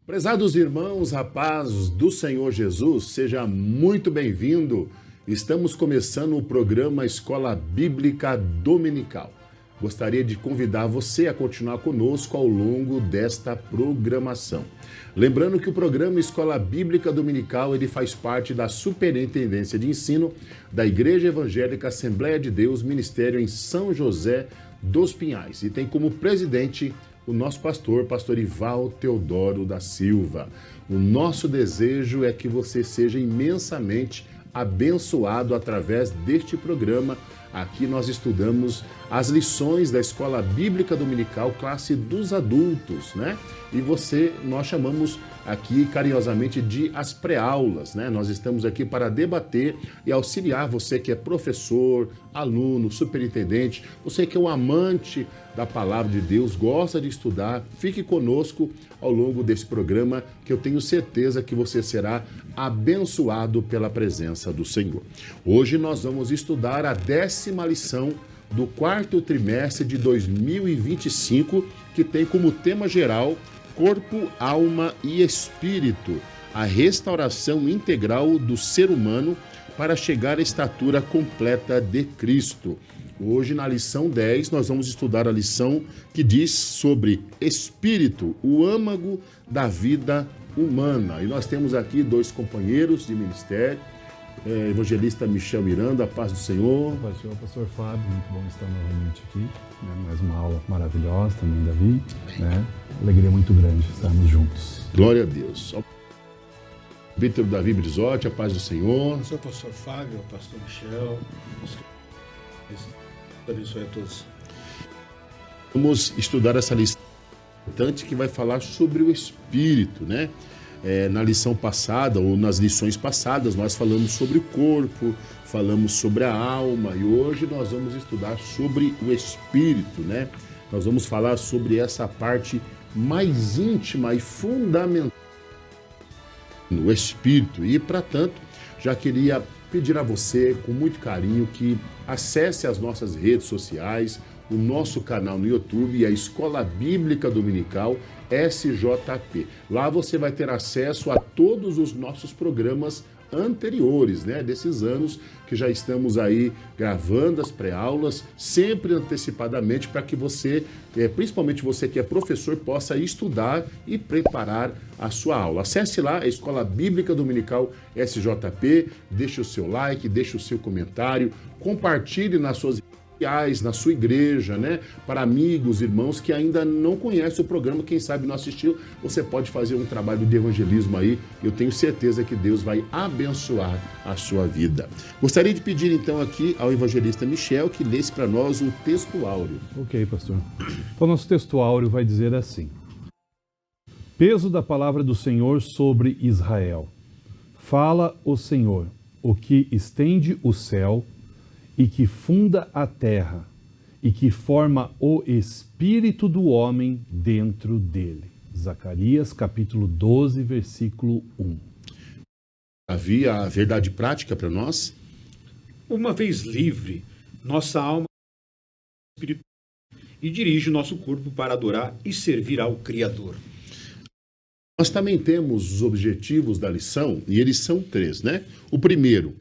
Prezados irmãos, rapazes do Senhor Jesus, seja muito bem-vindo. Estamos começando o programa Escola Bíblica Dominical. Gostaria de convidar você a continuar conosco ao longo desta programação. Lembrando que o programa Escola Bíblica Dominical ele faz parte da Superintendência de Ensino da Igreja Evangélica Assembleia de Deus, Ministério em São José dos Pinhais, e tem como presidente o nosso pastor Ival Teodoro da Silva. O nosso desejo é que você seja imensamente abençoado através deste programa. Aqui nós estudamos as lições da Escola Bíblica Dominical, classe dos adultos, né? E nós chamamos aqui carinhosamente de as pré-aulas, né? Nós estamos aqui para debater e auxiliar você que é professor, aluno, superintendente, você que é um amante da palavra de Deus, gosta de estudar, fique conosco ao longo desse programa que eu tenho certeza que você será abençoado pela presença do Senhor. Hoje nós vamos estudar a 10ª lição do 4º trimestre de 2025, que tem como tema geral Corpo, Alma e Espírito, a restauração integral do ser humano para chegar à estatura completa de Cristo. Hoje, na lição 10, nós vamos estudar a lição que diz sobre Espírito, o âmago da vida humana. E nós temos aqui dois companheiros de ministério, evangelista Michel Miranda, a paz do Senhor. Paz do Senhor, pastor Fábio, muito bom estar novamente aqui, né? Mais uma aula maravilhosa também, Davi, né? Alegria muito grande estarmos juntos. Glória a Deus. Vítor Davi Brizotti, a paz do Senhor. Eu sou o pastor Fábio, o pastor Michel. Deus abençoe a todos. Vamos estudar essa lição importante que vai falar sobre o Espírito, né? Na lição passada, ou nas lições passadas, nós falamos sobre o corpo, falamos sobre a alma, e hoje nós vamos estudar sobre o Espírito, né? Nós vamos falar sobre essa parte mais íntima e fundamental no Espírito. E, para tanto, já queria pedir a você, com muito carinho, que acesse as nossas redes sociais, o nosso canal no YouTube e a Escola Bíblica Dominical SJP. Lá você vai ter acesso a todos os nossos programas anteriores, né? Desses anos que já estamos aí gravando as pré-aulas, sempre antecipadamente, para que você, principalmente você que é professor, possa estudar e preparar a sua aula. Acesse lá a Escola Bíblica Dominical SJP, deixe o seu like, deixe o seu comentário, compartilhe nas suas na sua igreja, né? Para amigos, irmãos que ainda não conhecem o programa, quem sabe não assistiu, você pode fazer um trabalho de evangelismo aí. Eu tenho certeza que Deus vai abençoar a sua vida. Gostaria de pedir então aqui ao evangelista Michel que lesse para nós o texto áureo. Ok, pastor. Então, nosso texto áureo vai dizer assim: peso da palavra do Senhor sobre Israel. Fala o Senhor, o que estende o céu e que funda a terra, e que forma o espírito do homem dentro dele. Zacarias, capítulo 12, versículo 1. Havia a verdade prática para nós? Uma vez livre, nossa alma é espiritual e dirige o nosso corpo para adorar e servir ao Criador. Nós também temos os objetivos da lição, e eles são 3, né? O primeiro,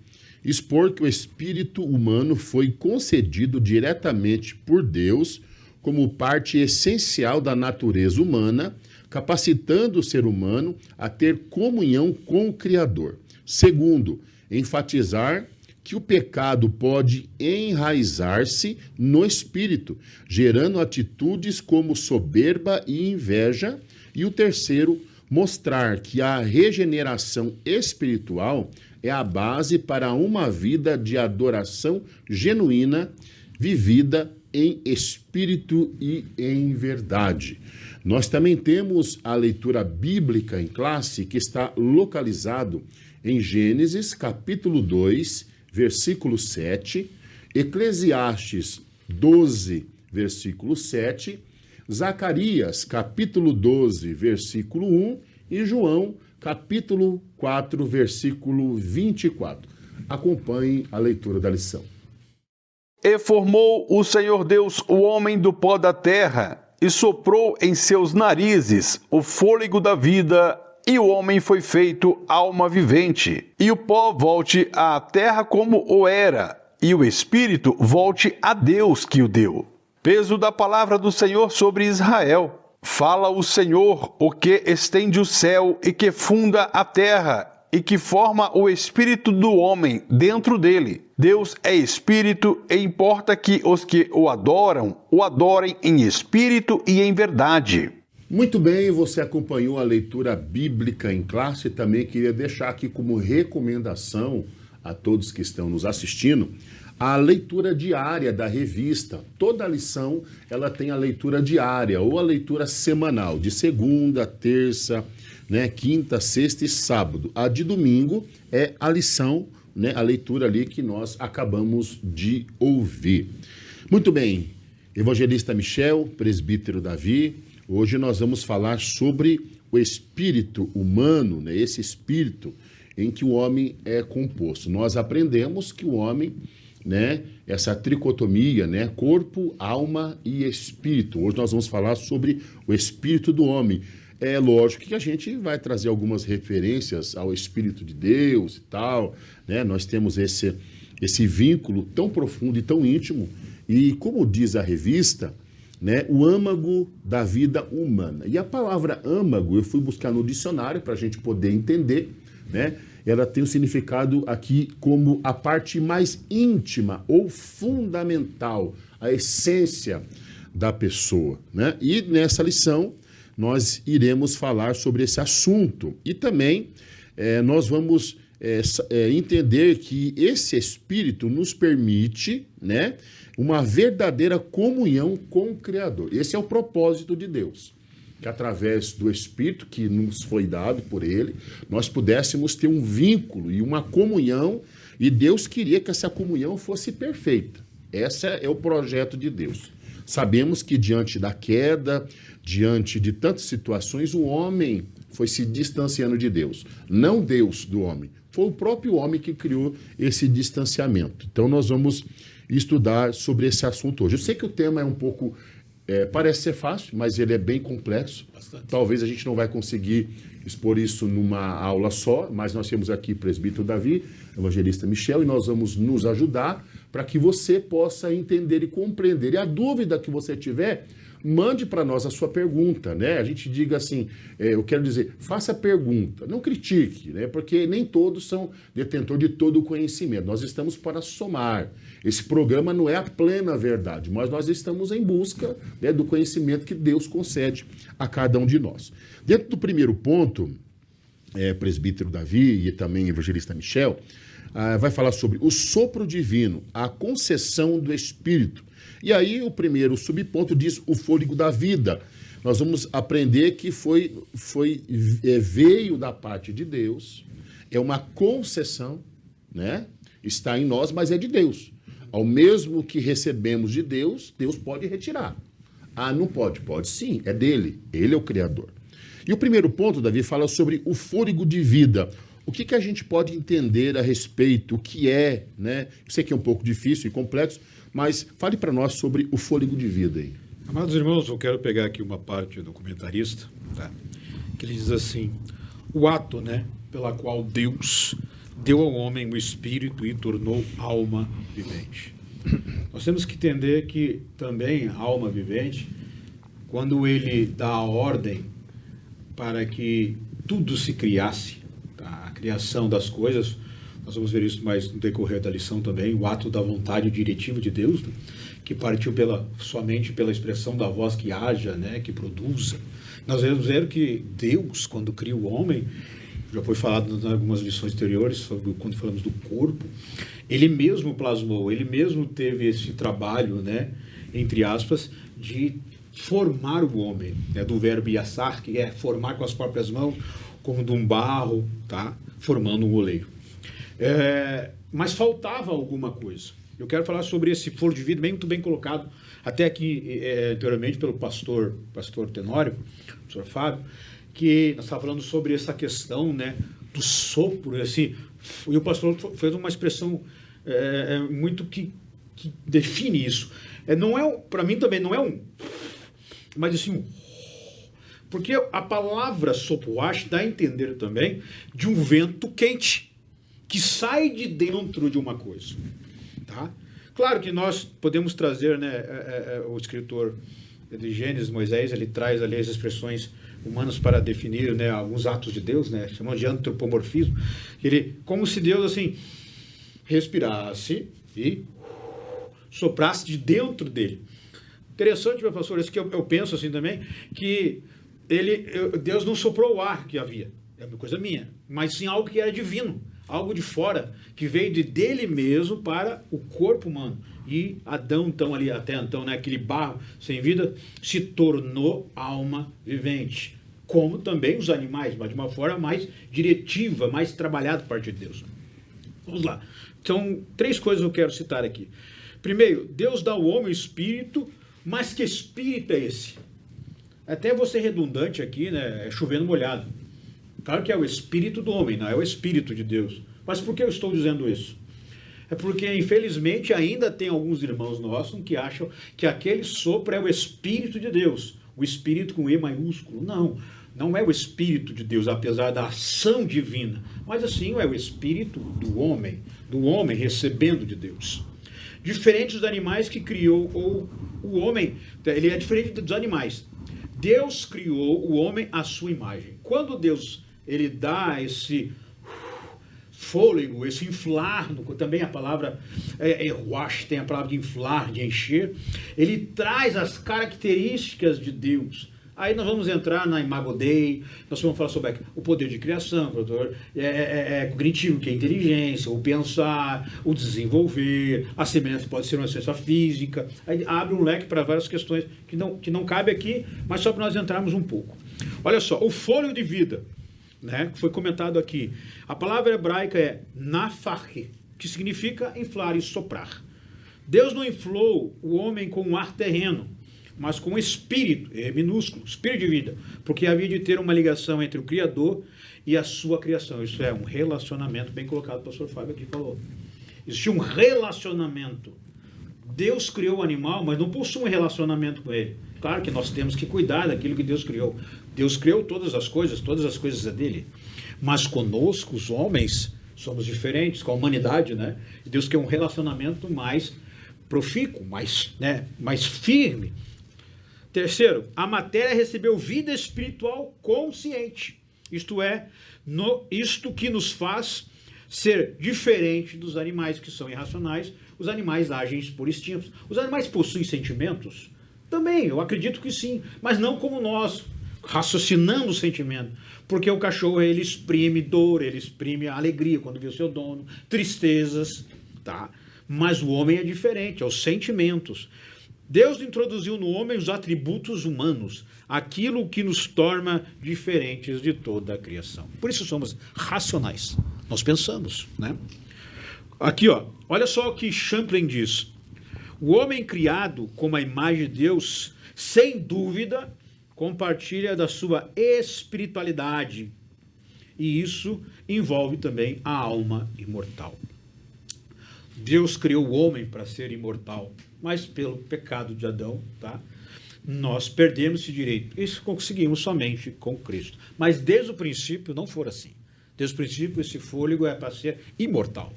expor que o espírito humano foi concedido diretamente por Deus como parte essencial da natureza humana, capacitando o ser humano a ter comunhão com o Criador. Segundo, enfatizar que o pecado pode enraizar-se no espírito, gerando atitudes como soberba e inveja. E o terceiro, mostrar que a regeneração espiritual é a base para uma vida de adoração genuína, vivida em espírito e em verdade. Nós também temos a leitura bíblica em classe, que está localizado em Gênesis, capítulo 2, versículo 7, Eclesiastes 12, versículo 7, Zacarias, capítulo 12, versículo 1 e João, capítulo 4, versículo 24. Acompanhe a leitura da lição. E formou o Senhor Deus o homem do pó da terra, e soprou em seus narizes o fôlego da vida, e o homem foi feito alma vivente. E o pó volte à terra como o era, e o espírito volte a Deus que o deu. Peso da palavra do Senhor sobre Israel. Fala o Senhor, o que estende o céu e que funda a terra, e que forma o espírito do homem dentro dele. Deus é espírito, e importa que os que o adorem em espírito e em verdade. Muito bem, você acompanhou a leitura bíblica em classe. Também queria deixar aqui como recomendação a todos que estão nos assistindo a leitura diária da revista. Toda lição ela tem a leitura diária ou a leitura semanal, de segunda, terça, quinta, sexta e sábado. A de domingo é a lição, a leitura ali que nós acabamos de ouvir. Muito bem, evangelista Michel, presbítero Davi, hoje nós vamos falar sobre o espírito humano, esse espírito em que o homem é composto. Nós aprendemos que o homem, essa tricotomia, corpo, alma e espírito. Hoje nós vamos falar sobre o espírito do homem. É lógico que a gente vai trazer algumas referências ao Espírito de Deus e tal, Nós temos esse vínculo tão profundo e tão íntimo, e como diz a revista, o âmago da vida humana. E a palavra âmago, eu fui buscar no dicionário para a gente poder entender, Ela tem o significado aqui como a parte mais íntima ou fundamental, a essência da pessoa, E nessa lição nós iremos falar sobre esse assunto. E também nós vamos entender que esse Espírito nos permite, uma verdadeira comunhão com o Criador. Esse é o propósito de Deus, que através do Espírito que nos foi dado por Ele, nós pudéssemos ter um vínculo e uma comunhão, e Deus queria que essa comunhão fosse perfeita. Esse é o projeto de Deus. Sabemos que diante da queda, diante de tantas situações, o homem foi se distanciando de Deus. Não Deus do homem. Foi o próprio homem que criou esse distanciamento. Então nós vamos estudar sobre esse assunto hoje. Eu sei que o tema é um pouco, parece ser fácil, mas ele é bem complexo. Bastante. Talvez a gente não vai conseguir expor isso numa aula só, mas nós temos aqui presbítero Davi, evangelista Michel, e nós vamos nos ajudar para que você possa entender e compreender. E a dúvida que você tiver, mande para nós a sua pergunta, A gente diga assim, eu quero dizer, faça pergunta, não critique, Porque nem todos são detentor de todo o conhecimento. Nós estamos para somar. Esse programa não é a plena verdade, mas nós estamos em busca, do conhecimento que Deus concede a cada um de nós. Dentro do primeiro ponto, presbítero Davi e também evangelista Michel, vai falar sobre o sopro divino, a concessão do Espírito. E aí o primeiro subponto diz o fôlego da vida. Nós vamos aprender que veio da parte de Deus, é uma concessão, Está em nós, mas é de Deus. Ao mesmo que recebemos de Deus, Deus pode retirar. Ah, não pode? Pode sim, é dele. Ele é o Criador. E o primeiro ponto, Davi, fala sobre o fôlego de vida. O que a gente pode entender a respeito, o que é, Eu sei que é um pouco difícil e complexo, mas fale para nós sobre o fôlego de vida aí. Amados irmãos, eu quero pegar aqui uma parte do comentarista, que ele diz assim, o ato, pela qual Deus deu ao homem o espírito e tornou alma vivente. Nós temos que entender que também a alma vivente, quando ele dá a ordem para que tudo se criasse, a criação das coisas, nós vamos ver isso mais no decorrer da lição também, o ato da vontade diretiva de Deus, que partiu somente pela expressão da voz que haja, que produza. Nós vamos ver que Deus, quando cria o homem, já foi falado em algumas lições anteriores, quando falamos do corpo, ele mesmo plasmou, ele mesmo teve esse trabalho, entre aspas, de formar o homem, do verbo iassar, que é formar com as próprias mãos, como de um barro, formando um oleiro. Mas faltava alguma coisa. Eu quero falar sobre esse fôlego de vida, muito bem colocado, até aqui anteriormente pelo pastor Tenório, pastor Fábio, que nós estávamos falando sobre essa questão, do sopro, e o pastor fez uma expressão muito que define isso. Para mim também não é mas assim, porque a palavra sopuash dá a entender também de um vento quente que sai de dentro de uma coisa, tá? Claro que nós podemos trazer, né, o escritor de Gênesis, Moisés, ele traz ali as expressões humanas para definir, né, alguns atos de Deus, né, chamamos de antropomorfismo, ele, como se Deus assim respirasse e soprasse de dentro dele. Interessante, meu pastor, isso que eu penso assim também, que Deus não soprou o ar que havia, é uma coisa minha, mas sim algo que era divino, algo de fora, que veio dele mesmo para o corpo humano. E Adão, então, ali, até então, né, aquele barro sem vida, se tornou alma vivente. Como também os animais, mas de uma forma mais diretiva, mais trabalhada a partir de Deus. Vamos lá. Então, 3 coisas eu quero citar aqui. Primeiro, Deus dá ao homem o espírito, mas que espírito é esse? Até vou ser redundante aqui, né, é chovendo molhado. Claro que é o espírito do homem, não é o espírito de Deus. Mas por que eu estou dizendo isso? É porque, infelizmente, ainda tem alguns irmãos nossos que acham que aquele sopro é o espírito de Deus. O espírito com E maiúsculo. Não, não é o espírito de Deus, apesar da ação divina. Mas assim, é o espírito do homem recebendo de Deus. Diferente dos animais que criou, ou o homem, ele é diferente dos animais. Deus criou o homem à sua imagem. Quando Deus ele dá esse fôlego, esse inflar, também a palavra ruach, tem a palavra de inflar, de encher, ele traz as características de Deus. Aí nós vamos entrar na Imago Dei, nós vamos falar sobre o poder de criação, cognitivo, que é a inteligência, o pensar, o desenvolver, a semelhança pode ser uma ciência física, aí abre um leque para várias questões que não cabe aqui, mas só para nós entrarmos um pouco. Olha só, o fôlego de vida, né, que foi comentado aqui, a palavra hebraica é nafach, que significa inflar e soprar. Deus não inflou o homem com um ar terreno, mas com espírito, minúsculo, espírito de vida, porque havia de ter uma ligação entre o Criador e a sua criação. Isso é um relacionamento, bem colocado, o pastor Fábio aqui falou. Existia um relacionamento. Deus criou o animal, mas não possui um relacionamento com ele. Claro que nós temos que cuidar daquilo que Deus criou. Deus criou todas as coisas é dele. Mas conosco, os homens, somos diferentes, com a humanidade, né? E Deus quer um relacionamento mais profícuo, mais firme. Terceiro, a matéria recebeu vida espiritual consciente. Isto é, isto que nos faz ser diferente dos animais que são irracionais. Os animais agem por instintos. Os animais possuem sentimentos? Também, eu acredito que sim, mas não como nós, raciocinando o sentimento. Porque o cachorro, ele exprime dor, ele exprime a alegria quando vê o seu dono, tristezas, tá? Mas o homem é diferente, é os sentimentos. Deus introduziu no homem os atributos humanos, aquilo que nos torna diferentes de toda a criação. Por isso somos racionais. Nós pensamos, né? Aqui, ó, olha só o que Champlin diz. O homem criado como a imagem de Deus, sem dúvida, compartilha da sua espiritualidade. E isso envolve também a alma imortal. Deus criou o homem para ser imortal, mas pelo pecado de Adão, tá? Nós perdemos esse direito. Isso conseguimos somente com Cristo. Mas desde o princípio não foi assim. Desde o princípio esse fôlego é para ser imortal.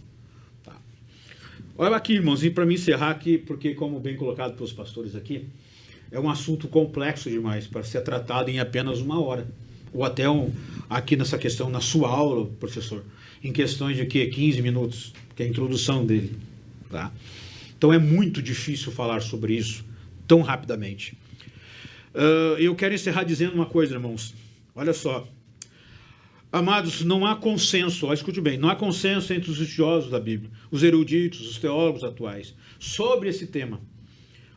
Tá? Olha aqui, irmãozinho, para me encerrar aqui, porque como bem colocado pelos pastores aqui, é um assunto complexo demais para ser tratado em apenas 1 hora. Ou até aqui nessa questão, na sua aula, professor, em questões de 15 minutos, que é a introdução dele. Tá? Então é muito difícil falar sobre isso tão rapidamente. Eu quero encerrar dizendo uma coisa, irmãos. Olha só. Amados, não há consenso, escute bem, não há consenso entre os estudiosos da Bíblia, os eruditos, os teólogos atuais, sobre esse tema.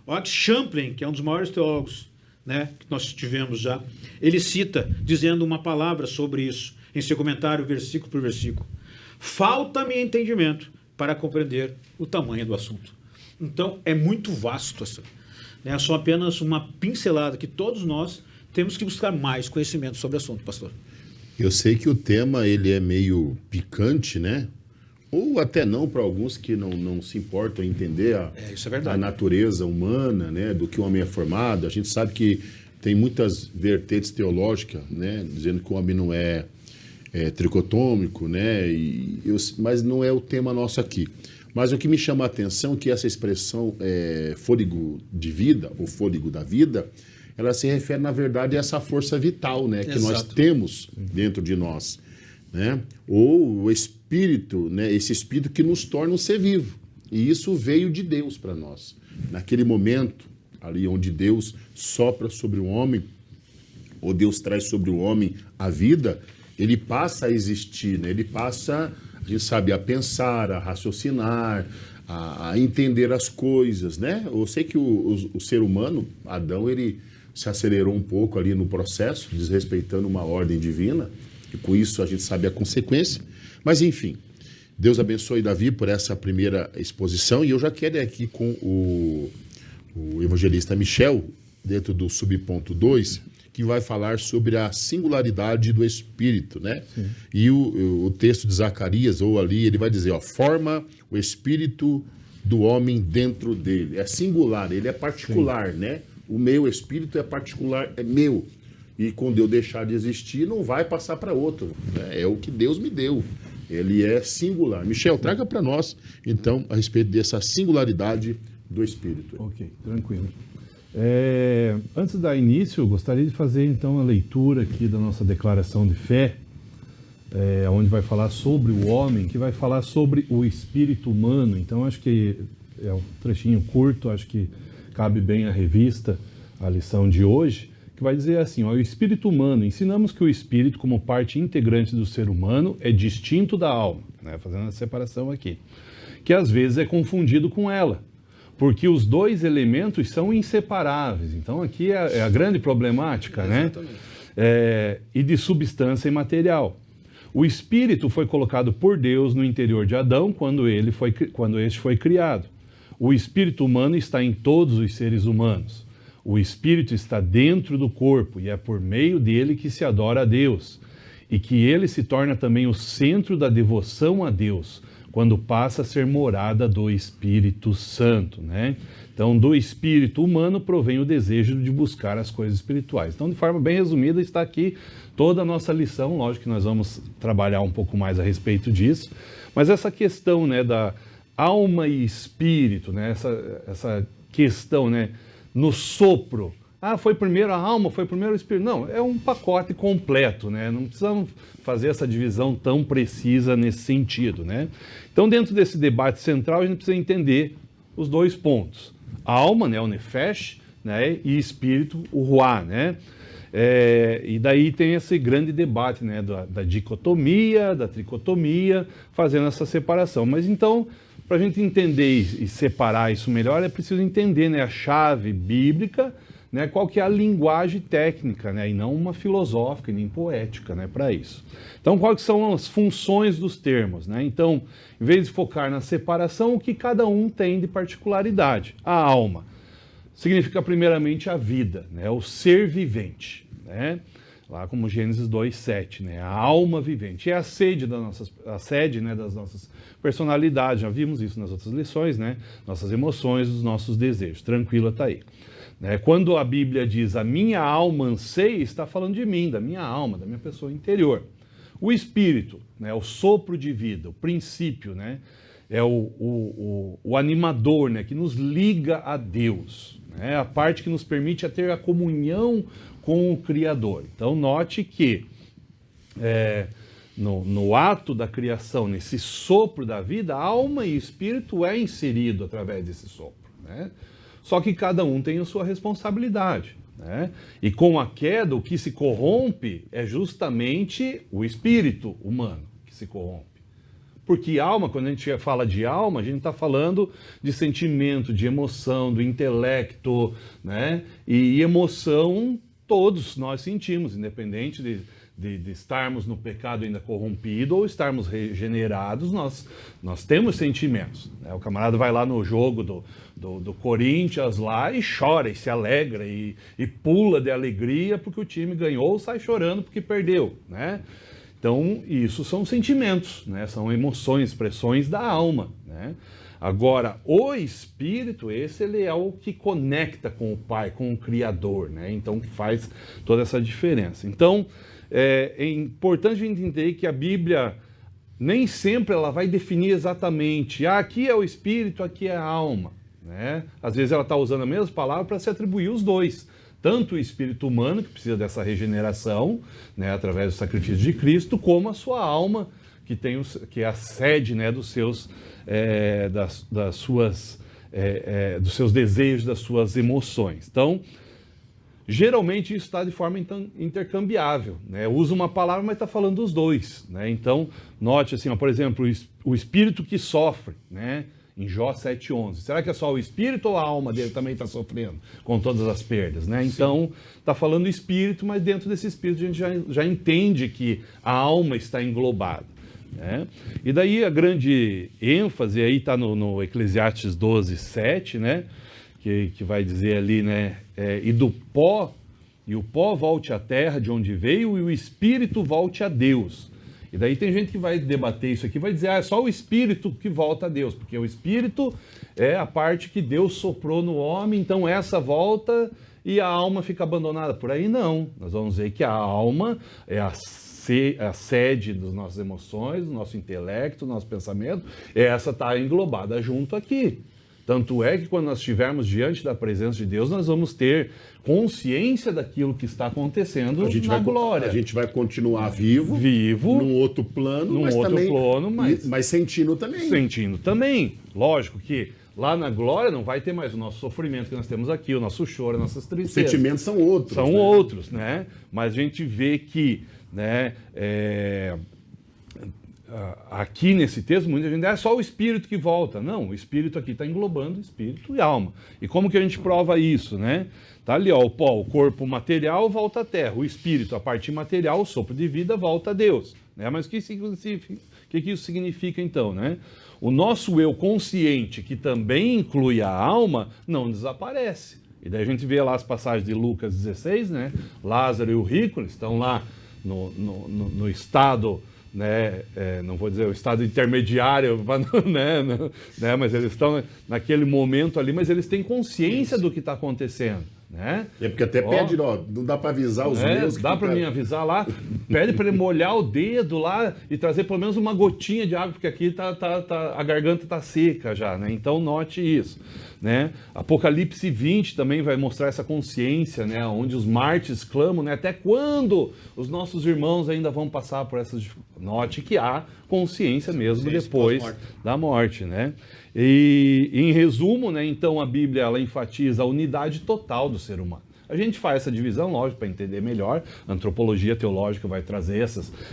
Olha que Champlin, que é um dos maiores teólogos, né, que nós tivemos já, ele cita, dizendo uma palavra sobre isso, em seu comentário, versículo por versículo. Falta-me entendimento para compreender o tamanho do assunto. Então, é muito vasto essa. É só apenas uma pincelada que todos nós temos que buscar mais conhecimento sobre o assunto, pastor. Eu sei que o tema ele é meio picante, né? Ou até não para alguns que não se importam em entender isso é verdade. a natureza humana, né? Do que o homem é formado. A gente sabe que tem muitas vertentes teológicas, né, dizendo que o homem não é tricotômico, né, mas não é o tema nosso aqui. Mas o que me chama a atenção é que essa expressão fôlego de vida, ou fôlego da vida, ela se refere, na verdade, a essa força vital, né, que nós temos dentro de nós, né, ou o espírito, né, esse espírito que nos torna um ser vivo. E isso veio de Deus para nós. Naquele momento, ali onde Deus sopra sobre o homem, ou Deus traz sobre o homem a vida, ele passa a existir, né? Ele passa, a gente sabe, a pensar, a raciocinar, a entender as coisas, né? Eu sei que o ser humano, Adão, ele se acelerou um pouco ali no processo, desrespeitando uma ordem divina, e com isso a gente sabe a consequência. Mas, enfim, Deus abençoe Davi por essa primeira exposição, e eu já quero ir aqui com o evangelista Michel, dentro do subponto 2, que vai falar sobre a singularidade do Espírito, né? Sim. E o texto de Zacarias, ou ali, ele vai dizer, ó, forma o Espírito do homem dentro dele. É singular, ele é particular, sim, né? O meu Espírito é particular, é meu. E quando eu deixar de existir, não vai passar para outro, né? É o que Deus me deu. Ele é singular. Michel, traga para nós, então, a respeito dessa singularidade do Espírito. Ok, tranquilo. Antes de dar início, eu gostaria de fazer então a leitura aqui da nossa declaração de fé, onde vai falar sobre o homem, que vai falar sobre o espírito humano. Então acho que é um trechinho curto, acho que cabe bem à revista, a lição de hoje, que vai dizer assim, ó, o espírito humano, ensinamos que o espírito, como parte integrante do ser humano, é distinto da alma, né, fazendo a separação aqui, que às vezes é confundido com ela, porque os dois elementos são inseparáveis. Então aqui é a grande problemática, né? E de substância imaterial. O espírito foi colocado por Deus no interior de Adão quando este foi criado. O espírito humano está em todos os seres humanos. O espírito está dentro do corpo e é por meio dele que se adora a Deus. E que ele se torna também o centro da devoção a Deus, quando passa a ser morada do Espírito Santo, né? Então, do espírito humano provém o desejo de buscar as coisas espirituais. Então, de forma bem resumida, está aqui toda a nossa lição. Lógico que nós vamos trabalhar um pouco mais a respeito disso, mas essa questão, né, da alma e espírito, né, essa questão, né, no sopro. Ah, foi primeiro a alma, foi primeiro o espírito. Não, é um pacote completo, né? Não precisamos fazer essa divisão tão precisa nesse sentido, né? Então, dentro desse debate central, a gente precisa entender os dois pontos. A alma, né, o nefesh, né, e espírito, o ruá, né? E daí tem esse grande debate, né, da dicotomia, da tricotomia, fazendo essa separação. Mas então, para a gente entender e separar isso melhor, é preciso entender, né, a chave bíblica, né, qual que é a linguagem técnica, né, e não uma filosófica, nem poética, né, para isso. Então, quais são as funções dos termos, né? Então, em vez de focar na separação, o que cada um tem de particularidade? A alma significa primeiramente a vida, né, o ser vivente, né? Lá como Gênesis 2:7, né, a alma vivente. É a sede né, das nossas personalidades, já vimos isso nas outras lições, né? Nossas emoções, os nossos desejos. Tranquilo, tá aí. Quando a Bíblia diz a minha alma anseia, está falando de mim, da minha alma, da minha pessoa interior. O espírito, né, o sopro de vida, o princípio, né, é o animador, né, que nos liga a Deus, né, a parte que nos permite ter a comunhão com o Criador. Então note que no ato da criação, nesse sopro da vida, a alma e espírito é inserido através desse sopro, né? Só que cada um tem a sua responsabilidade, né? E com a queda, o que se corrompe é justamente o espírito humano que se corrompe. Porque alma, quando a gente fala de alma, a gente está falando de sentimento, de emoção, do intelecto, né? E emoção todos nós sentimos, independente de estarmos no pecado ainda corrompido ou estarmos regenerados, nós temos sentimentos, né? O camarada vai lá no jogo do Corinthians lá e chora e se alegra e pula de alegria porque o time ganhou ou sai chorando porque perdeu, né? Então isso são sentimentos, né? São emoções, expressões da alma, né? Agora, o Espírito, ele é o que conecta com o Pai, com o Criador, né? Então, que faz toda essa diferença. Então, é importante a gente entender que a Bíblia nem sempre ela vai definir exatamente, aqui é o Espírito, aqui é a alma, né? Às vezes ela está usando a mesma palavra para se atribuir os dois. Tanto o espírito humano, que precisa dessa regeneração, né, através do sacrifício de Cristo, como a sua alma, que é a sede, né, dos seus dos seus desejos, das suas emoções. Então, geralmente isso está de forma intercambiável, né? Usa uma palavra, mas está falando dos dois, né? Então, note assim, ó, por exemplo, o espírito que sofre, né? Em Jó 7,11. Será que é só o espírito ou a alma dele também está sofrendo com todas as perdas, né? Então, está falando espírito, mas dentro desse espírito a gente já entende que a alma está englobada, né? E daí a grande ênfase aí está no Eclesiastes 12:7, né? Que vai dizer ali, né? E o pó volte à terra de onde veio e o espírito volte a Deus. E daí tem gente que vai debater isso aqui, vai dizer, é só o espírito que volta a Deus, porque o espírito é a parte que Deus soprou no homem, então essa volta e a alma fica abandonada. Por aí não, nós vamos ver que a alma é a sede das nossas emoções, do nosso intelecto, do nosso pensamento, essa está englobada junto aqui. Tanto é que quando nós estivermos diante da presença de Deus, nós vamos ter consciência daquilo que está acontecendo na glória. A gente vai continuar vivo num outro plano, mas sentindo também. Sentindo também. Lógico que lá na glória não vai ter mais o nosso sofrimento que nós temos aqui, o nosso choro, as nossas tristezas. Os sentimentos são outros. São outros, né? Mas a gente vê que, né, aqui nesse texto, muita gente é só o espírito que volta. Não, o espírito aqui está englobando espírito e alma. E como que a gente prova isso, né? Tá ali, ó, o pó, o corpo material volta à terra, o espírito, a parte material, o sopro de vida, volta a Deus, né? Mas o que isso significa então, né? O nosso eu consciente, que também inclui a alma, não desaparece. E daí a gente vê lá as passagens de Lucas 16, né? Lázaro e o rico, eles estão lá no estado, né, não vou dizer o estado intermediário, né, mas eles estão naquele momento ali, mas eles têm consciência do que está acontecendo, né? É porque até pede, não dá para avisar os meus. Dá para mim avisar lá, pede para ele molhar o dedo lá e trazer pelo menos uma gotinha de água, porque aqui a garganta está seca já, né? Então note isso, né? Apocalipse 20 também vai mostrar essa consciência, né? Onde os mártires clamam, né? Até quando os nossos irmãos ainda vão passar por essas dificuldades? Note que há consciência mesmo depois da morte, né? E em resumo, né? Então a Bíblia ela enfatiza a unidade total do ser humano. A gente faz essa divisão, lógico, para entender melhor. A antropologia teológica vai trazer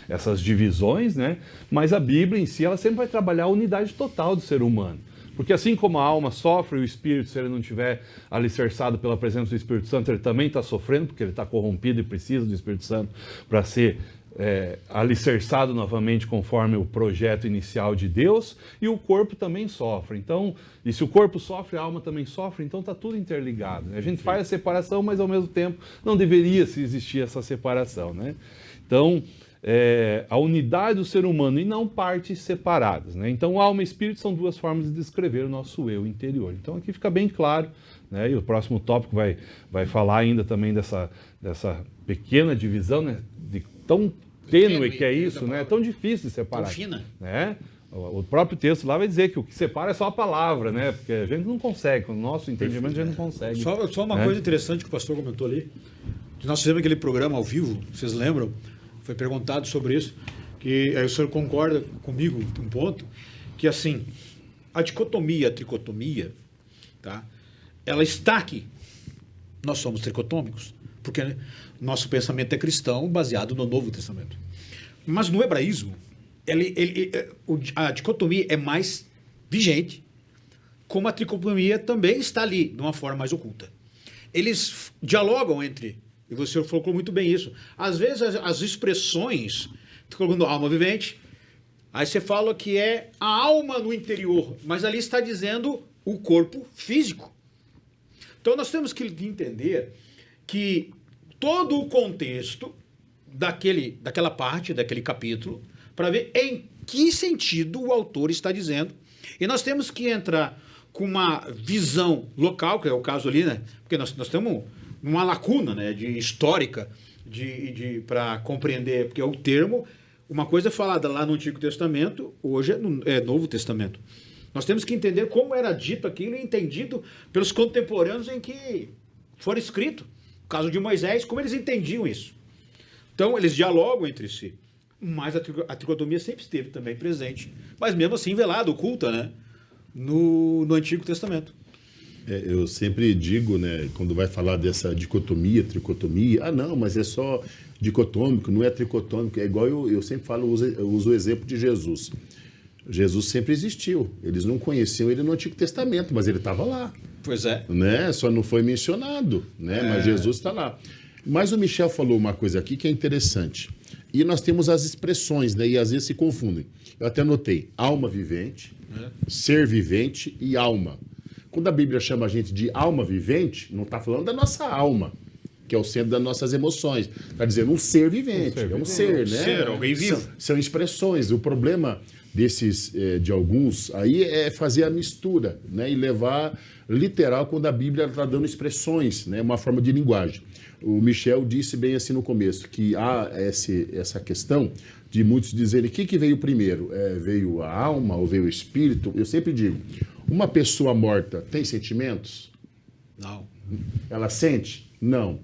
essas divisões, né? Mas a Bíblia em si, ela sempre vai trabalhar a unidade total do ser humano. Porque assim como a alma sofre, o espírito, se ele não estiver alicerçado pela presença do Espírito Santo, ele também está sofrendo, porque ele está corrompido e precisa do Espírito Santo para ser alicerçado novamente conforme o projeto inicial de Deus, e o corpo também sofre. Então, e se o corpo sofre, a alma também sofre, então está tudo interligado, né? A gente faz a separação, mas ao mesmo tempo não deveria se existir essa separação, né? Então, a unidade do ser humano e não partes separadas, né? Então, alma e espírito são duas formas de descrever o nosso eu interior. Então, aqui fica bem claro, né? E o próximo tópico vai falar ainda também dessa pequena divisão, né? De tão tênue que é isso, né? É tão difícil de separar. Fina. Né? O próprio texto lá vai dizer que o que separa é só a palavra, né? Porque a gente não consegue, com o nosso entendimento a gente não consegue. Só uma coisa interessante que o pastor comentou ali. Nós fizemos aquele programa ao vivo, vocês lembram? Foi perguntado sobre isso, que aí o senhor concorda comigo um ponto, que assim, a dicotomia, a tricotomia, tá? Ela está aqui. Nós somos tricotômicos, porque nosso pensamento é cristão baseado no Novo Testamento. Mas no hebraísmo, a dicotomia é mais vigente, como a tricotomia também está ali, de uma forma mais oculta. Eles dialogam entre, e você colocou muito bem isso, às vezes as expressões, colocando alma vivente, aí você fala que é a alma no interior, mas ali está dizendo o corpo físico. Então nós temos que entender que todo o contexto daquela parte, daquele capítulo, para ver em que sentido o autor está dizendo E nós temos que entrar com uma visão local, que é o caso ali, né? Porque nós temos uma lacuna, né, histórica para compreender, porque o termo, uma coisa é falada lá no Antigo Testamento, hoje é Novo Testamento. Nós temos que entender como era dito aquilo e entendido pelos contemporâneos em que for escrito. No caso de Moisés, como eles entendiam isso. Então, eles dialogam entre si. Mas a tricotomia sempre esteve também presente. Mas mesmo assim, velada, oculta, né? No Antigo Testamento. Eu sempre digo, né, quando vai falar dessa dicotomia, tricotomia, não, mas é só dicotômico, não é tricotômico. É igual eu sempre falo, eu uso o exemplo de Jesus. Jesus sempre existiu. Eles não conheciam ele no Antigo Testamento, mas ele estava lá. Pois é. Né? Só não foi mencionado, né? Mas Jesus está lá. Mas o Michel falou uma coisa aqui que é interessante. E nós temos as expressões, né? E às vezes se confundem. Eu até anotei: alma vivente, ser vivente e alma. Quando a Bíblia chama a gente de alma vivente, não está falando da nossa alma, que é o centro das nossas emoções. Está dizendo um ser vivente. É um ser, né? Ser, alguém vivo. São expressões. O problema desses, de alguns, aí é fazer a mistura, né? E levar literal quando a Bíblia está dando expressões, né? Uma forma de linguagem. O Michel disse bem assim no começo, que há essa questão de muitos dizerem: o que veio primeiro? Veio a alma ou veio o espírito? Eu sempre digo, uma pessoa morta tem sentimentos? Não. Ela sente? Não.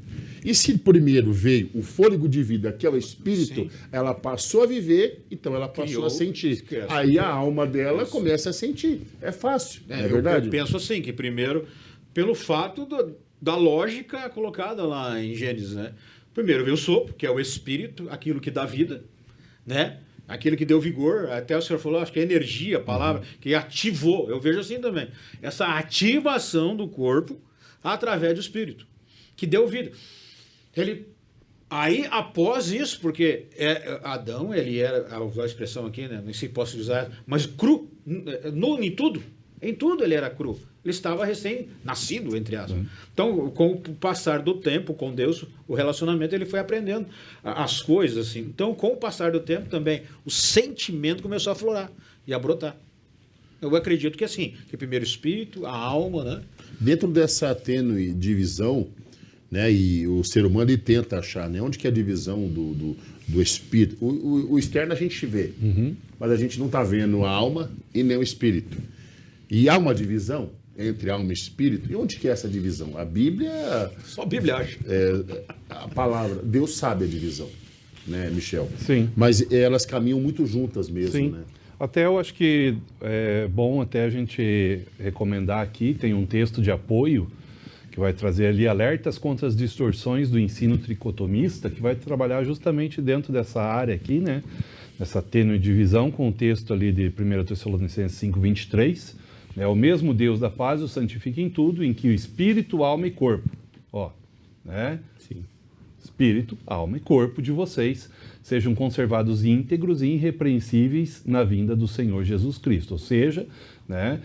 E se primeiro veio o fôlego de vida, que é o espírito, sim, ela passou a viver, então ela passou a sentir. Aí a alma dela começa a sentir. É fácil, não é verdade? Eu penso assim, que primeiro, pelo fato da lógica colocada lá em Gênesis, né? Primeiro veio o sopro, que é o espírito, aquilo que dá vida, né? Aquilo que deu vigor, até o senhor falou, acho que é energia, a palavra, que ativou. Eu vejo assim também. Essa ativação do corpo através do espírito, que deu vida. Aí, após isso, porque Adão, ele era, vou usar a expressão aqui, né? Nem sei se posso usar, mas cru, nu em tudo. Em tudo ele era cru. Ele estava recém-nascido, entre aspas. Então, com o passar do tempo com Deus, o relacionamento, ele foi aprendendo as coisas, assim. Então, com o passar do tempo também, o sentimento começou a aflorar e a brotar. Eu acredito que assim, que primeiro o espírito, a alma, né? Dentro dessa tênue divisão, né, e o ser humano ele tenta achar, né, onde que é a divisão do espírito. O externo a gente vê, mas a gente não está vendo a alma e nem o espírito. E há uma divisão entre alma e espírito. E onde que é essa divisão? A Bíblia... Só a Bíblia acha. A palavra, Deus sabe a divisão, né, Michel? Sim. Mas elas caminham muito juntas mesmo, sim, né? Até eu acho que é bom até a gente recomendar aqui, tem um texto de apoio que vai trazer ali alertas contra as distorções do ensino tricotomista, que vai trabalhar justamente dentro dessa área aqui, né? Essa tênue divisão, com o texto ali de 1 Tessalonicenses 5:23, né? O mesmo Deus da paz o santifica em tudo, em que o espírito, alma e corpo, né? Sim. Espírito, alma e corpo de vocês sejam conservados íntegros e irrepreensíveis na vinda do Senhor Jesus Cristo. Ou seja, né,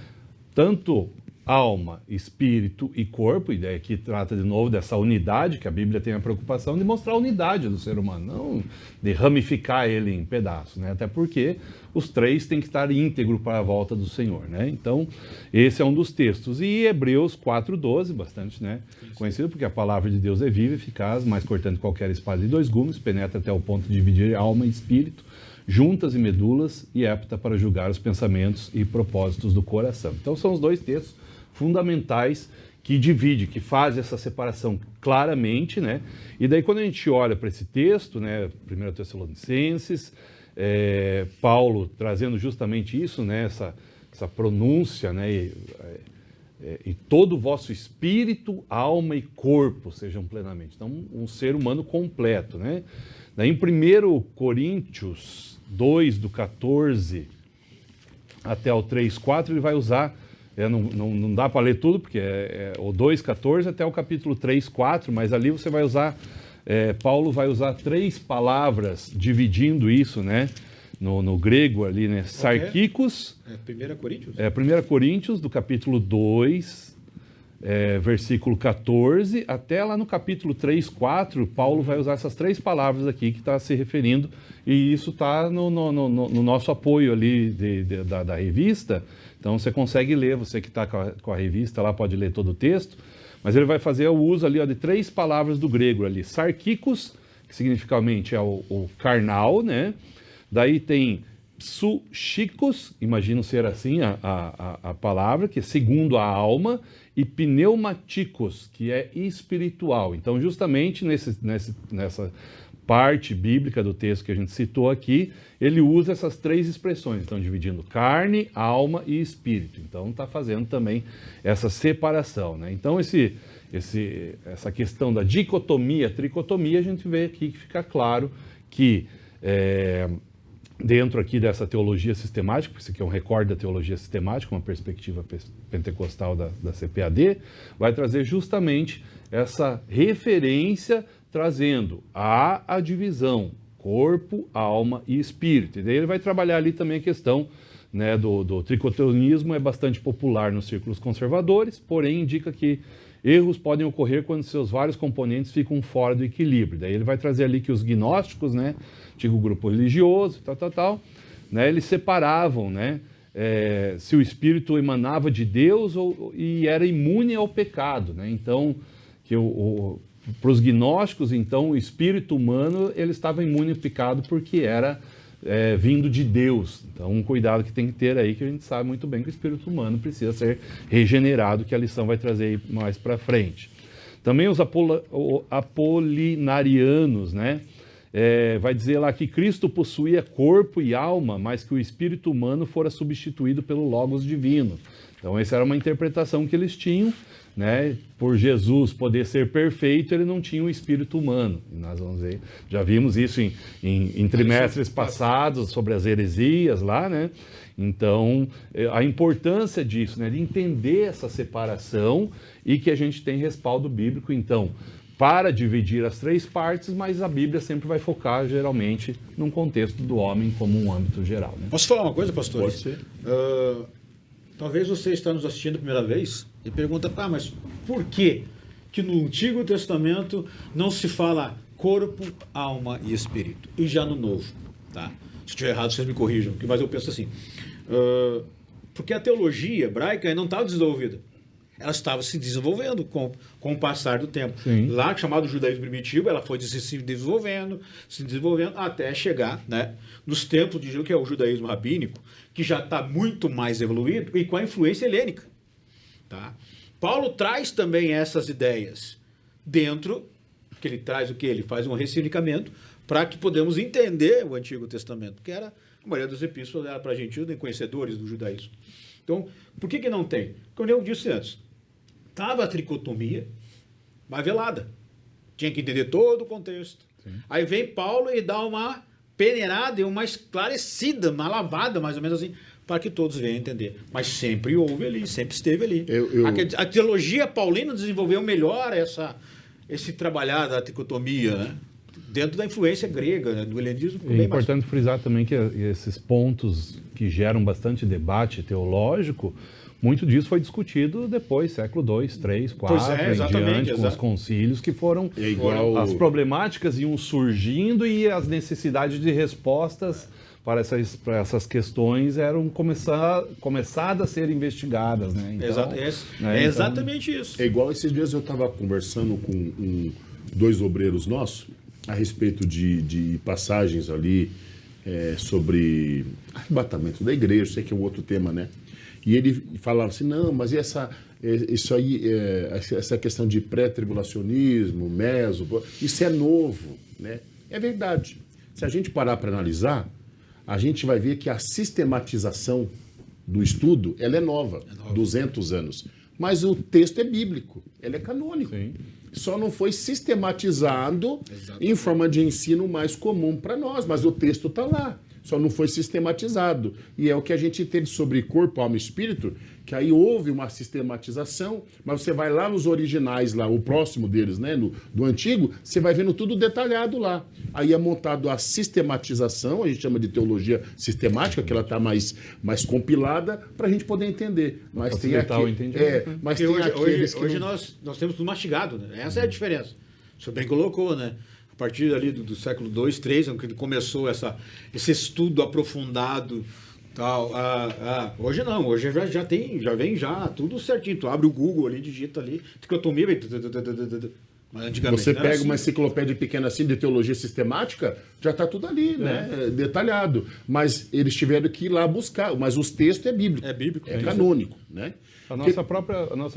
tanto alma, espírito e corpo, e daí aqui trata de novo dessa unidade, que a Bíblia tem a preocupação de mostrar a unidade do ser humano, não de ramificar ele em pedaços, né? Até porque os três têm que estar íntegros para a volta do Senhor, né? Então, esse é um dos textos. E Hebreus 4:12, bastante, né, conhecido, porque a palavra de Deus é viva e eficaz, mais cortante que qualquer espada de 2 gumes, penetra até o ponto de dividir alma e espírito, juntas e medulas, e é apta para julgar os pensamentos e propósitos do coração. Então, são os dois textos fundamentais que divide, que faz essa separação claramente, né? E daí quando a gente olha para esse texto, né, 1 Tessalonicenses, Paulo trazendo justamente isso, né, essa pronúncia, né, e todo o vosso espírito, alma e corpo sejam plenamente. Então, um ser humano completo, né? Daí em 1 Coríntios 2, do 14 até o 3:4, ele vai usar... não dá para ler tudo, porque o 2:14 até o capítulo 3:4, mas ali você vai usar, Paulo vai usar 3 palavras dividindo isso, né? No grego ali, né? Sarkikos. 1 Coríntios? 1 Coríntios, do capítulo 2, versículo 14, até lá no capítulo 3, 4, Paulo vai usar essas 3 palavras aqui que está se referindo, e isso está no nosso apoio ali da revista. Então você consegue ler, você que está com a revista lá pode ler todo o texto, mas ele vai fazer o uso ali de 3 palavras do grego ali, sarkikos, que significamente é o carnal, né? Daí tem psuchikos, imagino ser assim a palavra, que é segundo a alma, e pneumaticos, que é espiritual. Então, justamente nessa parte bíblica do texto que a gente citou aqui, ele usa essas 3 expressões, então dividindo carne, alma e espírito. Então, está fazendo também essa separação, né? Então, essa questão da dicotomia, tricotomia, a gente vê aqui que fica claro que dentro aqui dessa teologia sistemática, porque isso aqui é um recorde da teologia sistemática, uma perspectiva pentecostal da CPAD, vai trazer justamente essa referência, trazendo a divisão corpo, alma e espírito. E daí ele vai trabalhar ali também a questão, né, do tricotomismo, é bastante popular nos círculos conservadores, porém indica que erros podem ocorrer quando seus vários componentes ficam fora do equilíbrio. Daí ele vai trazer ali que os gnósticos, né, antigo grupo religioso, né, eles separavam, né, se o espírito emanava de Deus e era imune ao pecado, né? Então, para os gnósticos, então, o espírito humano ele estava imune ao pecado porque era vindo de Deus. Então, um cuidado que tem que ter aí, que a gente sabe muito bem que o espírito humano precisa ser regenerado, que a lição vai trazer aí mais para frente. Também os apolinarianos, né? Vai dizer lá que Cristo possuía corpo e alma, mas que o espírito humano fora substituído pelo Logos divino. Então, essa era uma interpretação que eles tinham, né? Por Jesus poder ser perfeito, ele não tinha o espírito humano. E nós vamos ver, já vimos isso em trimestres passados, sobre as heresias lá, né? Então, a importância disso, né? De entender essa separação e que a gente tem respaldo bíblico, então, para dividir as 3 partes, mas a Bíblia sempre vai focar, geralmente, num contexto do homem como um âmbito geral, né? Posso falar uma coisa, pastor? Pode ser. Talvez você está nos assistindo a primeira vez e pergunta, mas por que no Antigo Testamento não se fala corpo, alma e espírito? E já no Novo, tá? Se estiver errado, vocês me corrijam, mas eu penso assim, porque a teologia hebraica não estava desenvolvida. Ela estava se desenvolvendo com o passar do tempo. Sim. Lá, chamado judaísmo primitivo, ela foi se desenvolvendo, até chegar, né, nos tempos de que é o judaísmo rabínico, que já está muito mais evoluído e com a influência helênica. Tá? Paulo traz também essas ideias dentro, que ele traz o que? Ele faz um ressignificamento para que podemos entender o Antigo Testamento, que era, a maioria das epístolas era para gentios nem conhecedores do judaísmo. Então, por que não tem? Como eu disse antes, estava a tricotomia, mas velada. Tinha que entender todo o contexto. Sim. Aí vem Paulo e dá uma peneirada e uma esclarecida, uma lavada, mais ou menos assim, para que todos venham entender. Mas sempre houve ali, sempre esteve ali. A teologia paulina desenvolveu melhor esse trabalhar da tricotomia, né? Dentro da influência grega, né? Do helenismo. É importante frisar também que esses pontos que geram bastante debate teológico, muito disso foi discutido depois, século II, III, IV, em diante, com os concílios, que foram as problemáticas iam surgindo e as necessidades de respostas para essas questões eram começadas a ser investigadas, né? Então, exatamente isso. É igual esses dias eu estava conversando com 2 obreiros nossos a respeito de passagens ali sobre arrebatamento da igreja, sei que é um outro tema, né? E ele falava assim, não, mas isso aí, essa questão de pré-tribulacionismo, isso é novo, né? É verdade. Se a gente parar para analisar, a gente vai ver que a sistematização do estudo, ela é nova, 200 anos. Mas o texto é bíblico, ele é canônico. Sim. só não foi sistematizado em forma de ensino mais comum para nós, mas o texto está lá, só não foi sistematizado. E é o que a gente entende sobre corpo, alma e espírito, que aí houve uma sistematização, mas você vai lá nos originais, lá, o próximo deles, né, do antigo, você vai vendo tudo detalhado lá. Aí é montado a sistematização, a gente chama de teologia sistemática, que ela está mais compilada, para a gente poder entender. Mas tem aqui, mas tem hoje nós temos tudo mastigado, né? Essa é a diferença. O senhor bem colocou, né? A partir ali do século II, III, quando começou esse estudo aprofundado. Tal. Hoje não, hoje já vem tudo certinho. Tu abre o Google ali, digita ali, tricotomia, mas antigamente você pega assim. uma enciclopédia pequena assim de teologia sistemática, já está tudo ali, né? Detalhado. Mas eles tiveram que ir lá buscar, mas os textos é bíblico. É bíblico. É canônico, né? A nossa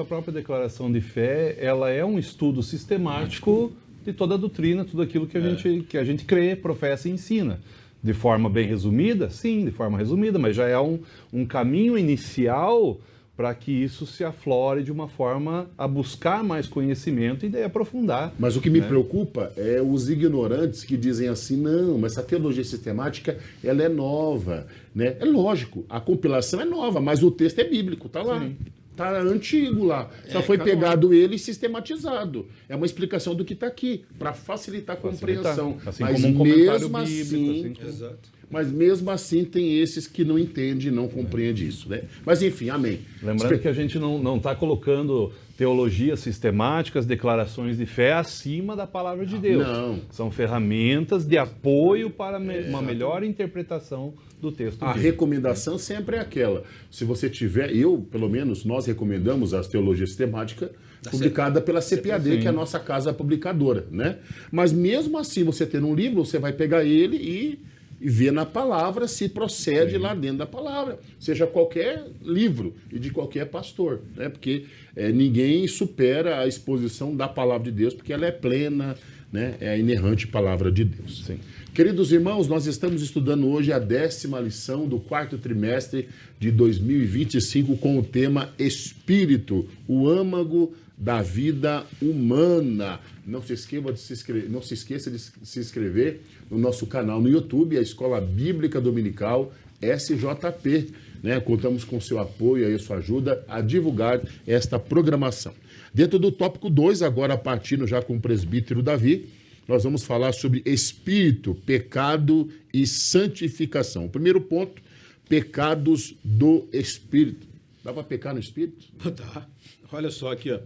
própria declaração de fé, ela é um estudo sistemático de toda a doutrina, tudo aquilo que a gente crê, professa e ensina. De forma bem resumida? Sim, de forma resumida, mas já é um caminho inicial para que isso se aflore de uma forma a buscar mais conhecimento e daí aprofundar. Mas o que me preocupa é os ignorantes que dizem assim, não, mas essa teologia sistemática, ela é nova, né? É lógico, a compilação é nova, mas o texto é bíblico, tá lá. Sim. Tá antigo lá. Só foi pegado ele e sistematizado. É uma explicação do que está aqui, para facilitar a compreensão. Assim mas como um comentário mesmo bíblico. assim, Exato. mas mesmo assim tem esses que não entendem, não compreendem isso, né? Mas enfim, amém. Lembrando que a gente não está colocando teologias sistemáticas, declarações de fé acima da palavra de Deus. Não. São ferramentas de apoio para uma melhor interpretação do texto. A recomendação sempre é aquela. Se você tiver, pelo menos, nós recomendamos as teologias sistemáticas publicada pela CPAD, que é a nossa casa publicadora, né? Mas mesmo assim, você tendo um livro, você vai pegar ele e ver na palavra se procede lá dentro da palavra. Seja qualquer livro e de qualquer pastor, né? Porque ninguém supera a exposição da palavra de Deus, porque ela é plena, né? É a inerrante palavra de Deus. Sim. Queridos irmãos, nós estamos estudando hoje a 10ª lição do 4º trimestre de 2025 com o tema Espírito, o âmago da vida humana. Não se esqueça de se inscrever no nosso canal no YouTube, a Escola Bíblica Dominical SJP. Né? Contamos com seu apoio e sua ajuda a divulgar esta programação. Dentro do tópico 2, agora partindo já com o presbítero Davi, nós vamos falar sobre espírito, pecado e santificação. O primeiro ponto, pecados do espírito. Dá para pecar no espírito? Tá. Olha só aqui, ó.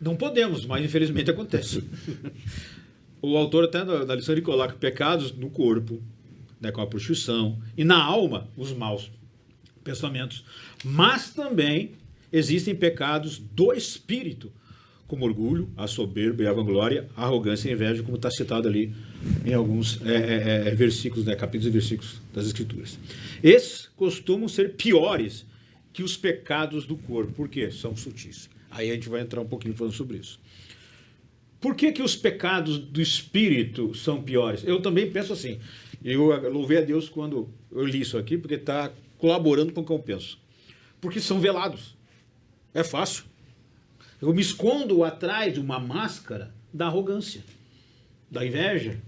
Não podemos, mas infelizmente acontece. O autor até da lição ele coloca pecados no corpo, né, com a prostituição, e na alma, os maus pensamentos. Mas também existem pecados do espírito, como orgulho, a soberba e a vanglória, a arrogância e a inveja, como está citado ali em alguns versículos, né, capítulos e versículos das Escrituras. Esses costumam ser piores que os pecados do corpo. Por quê? São sutis. Aí a gente vai entrar um pouquinho falando sobre isso. Por que os pecados do espírito são piores? Eu também penso assim. Eu louvei a Deus quando eu li isso aqui, porque está colaborando com o que eu penso. Porque são velados. É fácil. Eu me escondo atrás de uma máscara da arrogância, da inveja,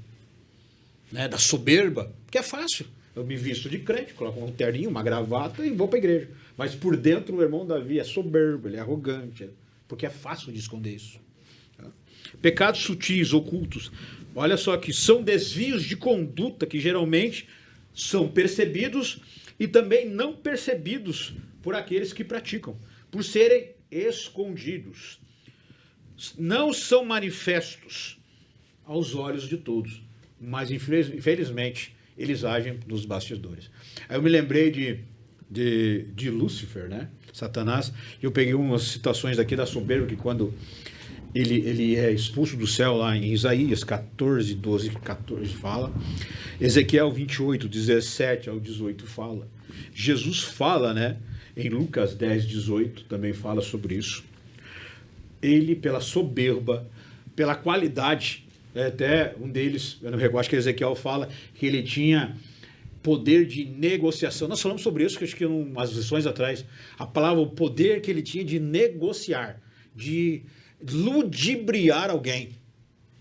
né, da soberba, que é fácil. Eu me visto de crente, coloco um terninho, uma gravata e vou para a igreja. Mas por dentro o irmão Davi é soberbo, ele é arrogante, porque é fácil de esconder isso. Pecados sutis, ocultos, olha só que são desvios de conduta que geralmente são percebidos e também não percebidos por aqueles que praticam, por serem escondidos. Não são manifestos aos olhos de todos, mas infelizmente eles agem nos bastidores. Aí eu me lembrei de Lúcifer, né? Satanás. Eu peguei umas citações daqui da soberba, que quando ele é expulso do céu lá em Isaías 14, 12, 14 fala. Ezequiel 28, 17 ao 18 fala. Jesus fala, né? Em Lucas 10, 18 também fala sobre isso. Ele, pela soberba, pela qualidade, até um deles, eu não recordo, acho que Ezequiel fala que ele tinha poder de negociação. Nós falamos sobre isso, que acho que umas lições atrás, a palavra, o poder que ele tinha de negociar, de ludibriar alguém.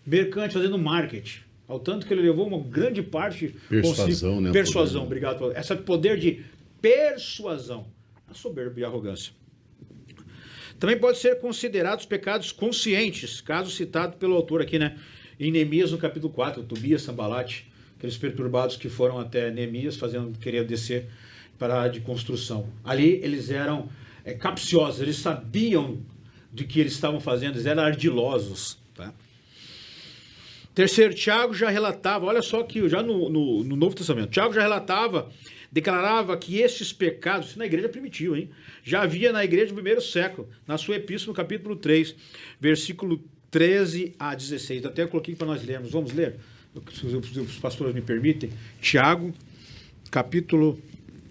Mercante, fazendo marketing. Ao tanto que ele levou uma grande parte... Persuasão, né? Persuasão, Poder, né? obrigado. Esse poder de persuasão. A soberba e a arrogância. Também pode ser considerados pecados conscientes, caso citado pelo autor aqui, né? Em Neemias, no capítulo 4, Tobias, Sambalate, aqueles perturbados que foram até Neemias, querer descer para a área de construção. Ali eles eram capciosos, eles sabiam de que eles estavam fazendo, eles eram ardilosos. Tá? Terceiro, Tiago já relatava, olha só que já no Novo Testamento, Tiago já relatava, declarava que estes pecados, isso na igreja primitiva, hein? Já havia na igreja do primeiro século, na sua epístola, no capítulo 3, versículo 13 a 16. Até eu coloquei para nós lermos. Vamos ler? Se os pastores me permitem. Tiago, capítulo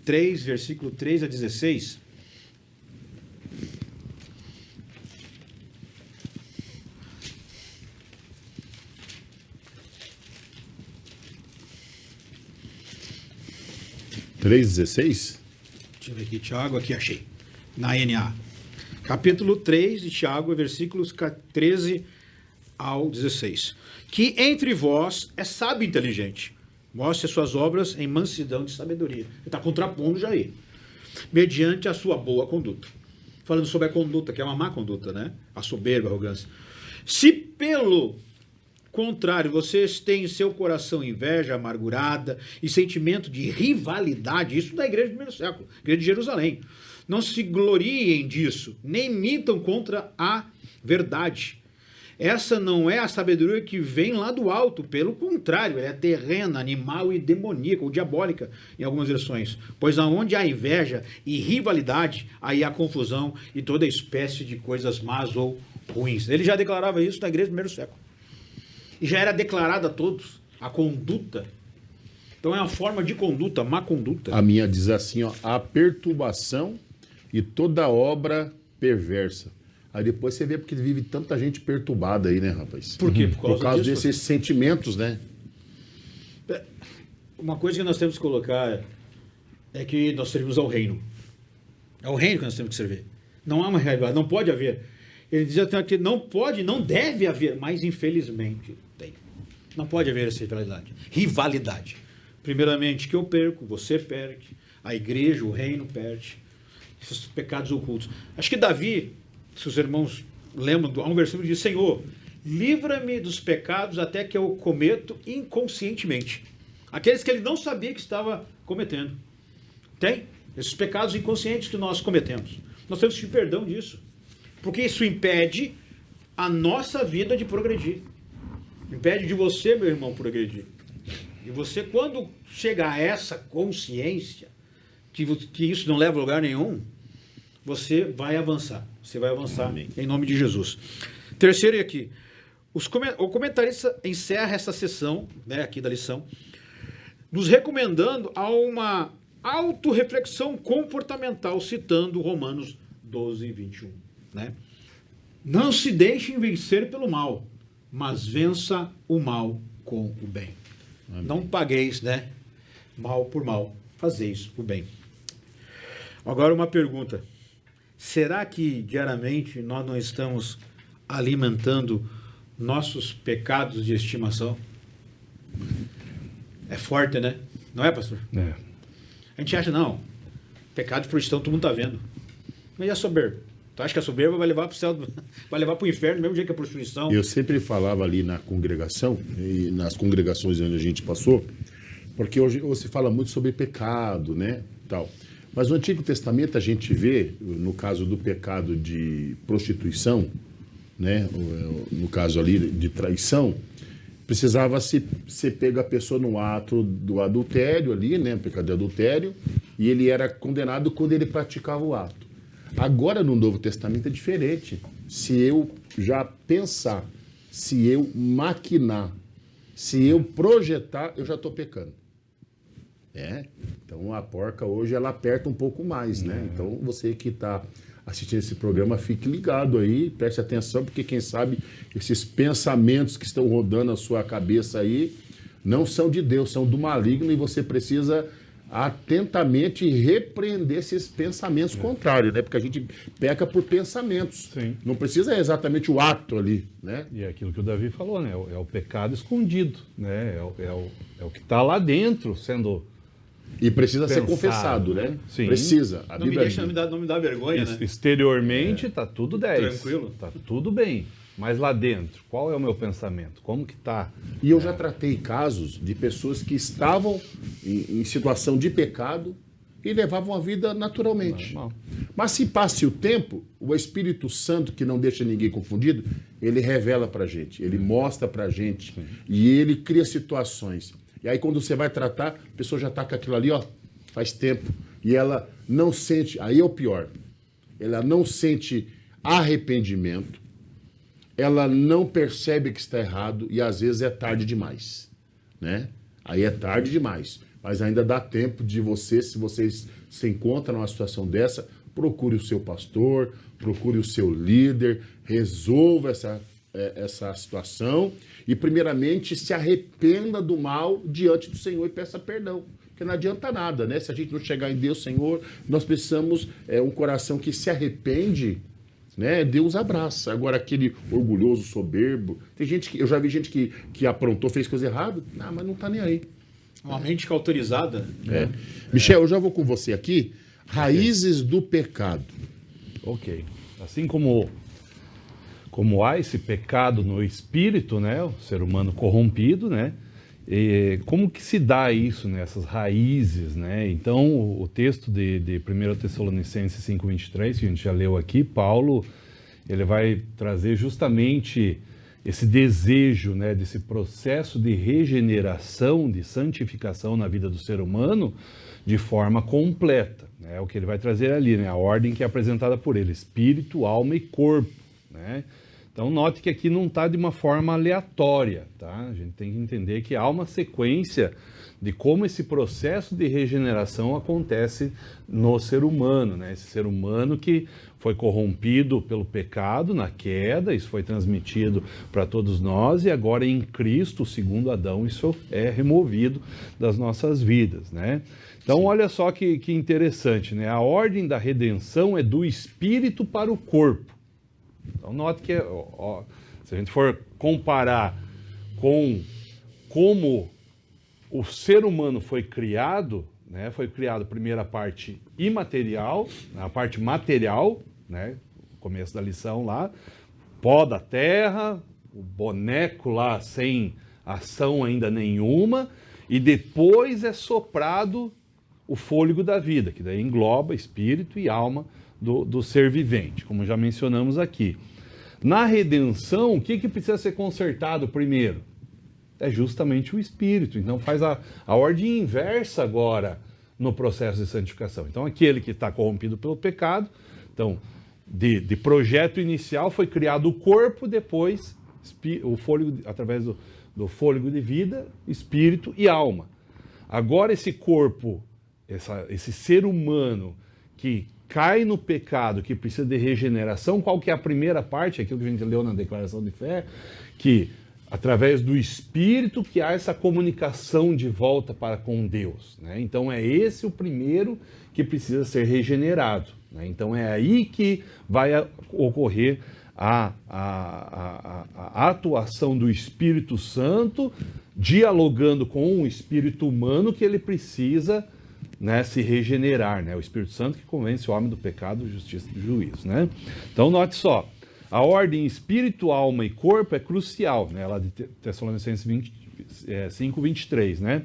3, versículo 3 a 16. (3:16)? Deixa eu ver aqui, Tiago, aqui achei. Na NA. Capítulo 3 de Tiago, versículos 13 ao 16. Que entre vós é sábio e inteligente. Mostre as suas obras em mansidão de sabedoria. Ele está contrapondo já aí. Mediante a sua boa conduta. Falando sobre a conduta, que é uma má conduta, né? A soberba, a arrogância. Se pelo contrário, vocês têm em seu coração inveja amargurada e sentimento de rivalidade, isso da igreja do primeiro século, igreja de Jerusalém. Não se gloriem disso, nem mintam contra a verdade. Essa não é a sabedoria que vem lá do alto, pelo contrário, ela é terrena, animal e demoníaca, ou diabólica, em algumas versões. Pois aonde há inveja e rivalidade, aí há confusão e toda espécie de coisas más ou ruins. Ele já declarava isso na igreja do primeiro século. E já era declarada a todos a conduta. Então é uma forma de conduta, má conduta. A minha diz assim, ó, a perturbação e toda obra perversa. Aí depois você vê porque vive tanta gente perturbada aí, né, rapaz? Por quê? Por causa desses sentimentos, né? Uma coisa que nós temos que colocar é que nós servimos ao reino. É o reino que nós temos que servir. Não há uma rivalidade, não pode haver. Ele diz até que não pode, não deve haver, mas infelizmente tem. Não pode haver essa rivalidade. Rivalidade. Primeiramente, que eu perco, você perde, a igreja, o reino perde. Esses pecados ocultos. Acho que Davi, se os irmãos lembram, há um versículo que diz, Senhor, livra-me dos pecados até que eu cometo inconscientemente. Aqueles que ele não sabia que estava cometendo. Tem? Esses pecados inconscientes que nós cometemos. Nós temos que pedir perdão disso. Porque isso impede a nossa vida de progredir. Impede de você, meu irmão, progredir. E você, quando chega a essa consciência, que isso não leva a lugar nenhum, você vai avançar. Você vai avançar. Amém. Em nome de Jesus. Terceiro aqui. O comentarista encerra essa sessão, né, aqui da lição, nos recomendando a uma autorreflexão comportamental, citando Romanos 12, 21. Né? Não se deixem vencer pelo mal, mas vença o mal com o bem. Amém. Não pagueis, né? Mal por mal, fazeis o bem. Agora uma pergunta. Será que diariamente nós não estamos alimentando nossos pecados de estimação? É forte, né? Não é, pastor? É. A gente acha, não, pecado de prostituição todo mundo está vendo. Mas e a soberba? Tu acha que a soberba vai levar para o céu, vai levar para o inferno, do mesmo jeito que a prostituição? Eu sempre falava ali na congregação, e nas congregações onde a gente passou, porque hoje se fala muito sobre pecado, né, tal. Mas no Antigo Testamento a gente vê, no caso do pecado de prostituição, né, no caso ali de traição, precisava ser pego a pessoa no ato do adultério ali, né, pecado de adultério, e ele era condenado quando ele praticava o ato. Agora no Novo Testamento é diferente. Se eu já pensar, se eu maquinar, se eu projetar, eu já estou pecando. Então a porca hoje ela aperta um pouco mais, né? Então você que está assistindo esse programa, fique ligado aí, preste atenção, porque quem sabe esses pensamentos que estão rodando na sua cabeça aí não são de Deus, são do maligno e você precisa atentamente repreender esses pensamentos contrários, né? Porque a gente peca por pensamentos. Sim. Não precisa exatamente o ato ali, né? E é aquilo que o Davi falou, né? É o pecado escondido, né? É o que está lá dentro sendo... E precisa ser Pensado, confessado, né? né? Sim. Precisa. A Não me Bíblia deixa, não me dá vergonha, né? Exteriormente está tudo 10. Tranquilo. Está tudo bem. Mas lá dentro, qual é o meu pensamento? Como que está? E eu já tratei casos de pessoas que estavam em situação de pecado e levavam a vida naturalmente. Normal. Mas se passe o tempo, o Espírito Santo, que não deixa ninguém confundido, ele revela pra gente, ele mostra pra gente e ele cria situações. E aí quando você vai tratar, a pessoa já tá com aquilo ali, ó, faz tempo. E ela não sente, aí é o pior, ela não sente arrependimento, ela não percebe que está errado e às vezes é tarde demais, né? Aí é tarde demais, mas ainda dá tempo de você, se vocês se encontram numa situação dessa, procure o seu pastor, procure o seu líder, resolva essa situação e primeiramente se arrependa do mal diante do Senhor e peça perdão. Porque não adianta nada, né? Se a gente não chegar em Deus, Senhor, nós precisamos um coração que se arrepende, né? Deus abraça. Agora, aquele orgulhoso, soberbo, tem gente que, eu já vi gente que aprontou, fez coisa errada, mas não tá nem aí. Uma mente que é autorizada. É. Michel, eu já vou com você aqui. Raízes do pecado. Ok. Assim como há esse pecado no espírito, né? O ser humano corrompido, né? E como que se dá isso, né? Essas raízes, né? Então, o texto de 1 Tessalonicenses 5:23, que a gente já leu aqui, Paulo, ele vai trazer justamente esse desejo, né? Desse processo de regeneração, de santificação na vida do ser humano de forma completa. É o que ele vai trazer ali, né? A ordem que é apresentada por ele, espírito, alma e corpo, né? Então, note que aqui não está de uma forma aleatória, tá? A gente tem que entender que há uma sequência de como esse processo de regeneração acontece no ser humano, né? Esse ser humano que foi corrompido pelo pecado na queda, isso foi transmitido para todos nós e agora em Cristo, segundo Adão, isso é removido das nossas vidas, né? Então, olha só que interessante, né? A ordem da redenção é do espírito para o corpo. Então, note que, se a gente for comparar com como o ser humano foi criado, né? Foi criado primeiro a parte imaterial, a parte material, né? Começo da lição lá, pó da terra, o boneco lá sem ação ainda nenhuma, e depois é soprado o fôlego da vida, que daí engloba espírito e alma do ser vivente, como já mencionamos aqui. Na redenção, o que precisa ser consertado primeiro? É justamente o espírito. Então faz a ordem inversa agora no processo de santificação. Então aquele que está corrompido pelo pecado, então de projeto inicial foi criado o corpo, depois o fôlego, através do fôlego de vida, espírito e alma. Agora esse corpo, esse ser humano que cai no pecado, que precisa de regeneração, qual que é a primeira parte, aquilo que a gente leu na declaração de fé, que através do Espírito que há essa comunicação de volta para com Deus, né? Então é esse o primeiro que precisa ser regenerado, né? Então é aí que vai ocorrer a atuação do Espírito Santo, dialogando com o espírito humano que ele precisa, né, se regenerar, né? O Espírito Santo que convence o homem do pecado, justiça e juízo, né? Então note só, a ordem espírito, alma e corpo é crucial, né? Lá de Tessalonicenses 5:23, né?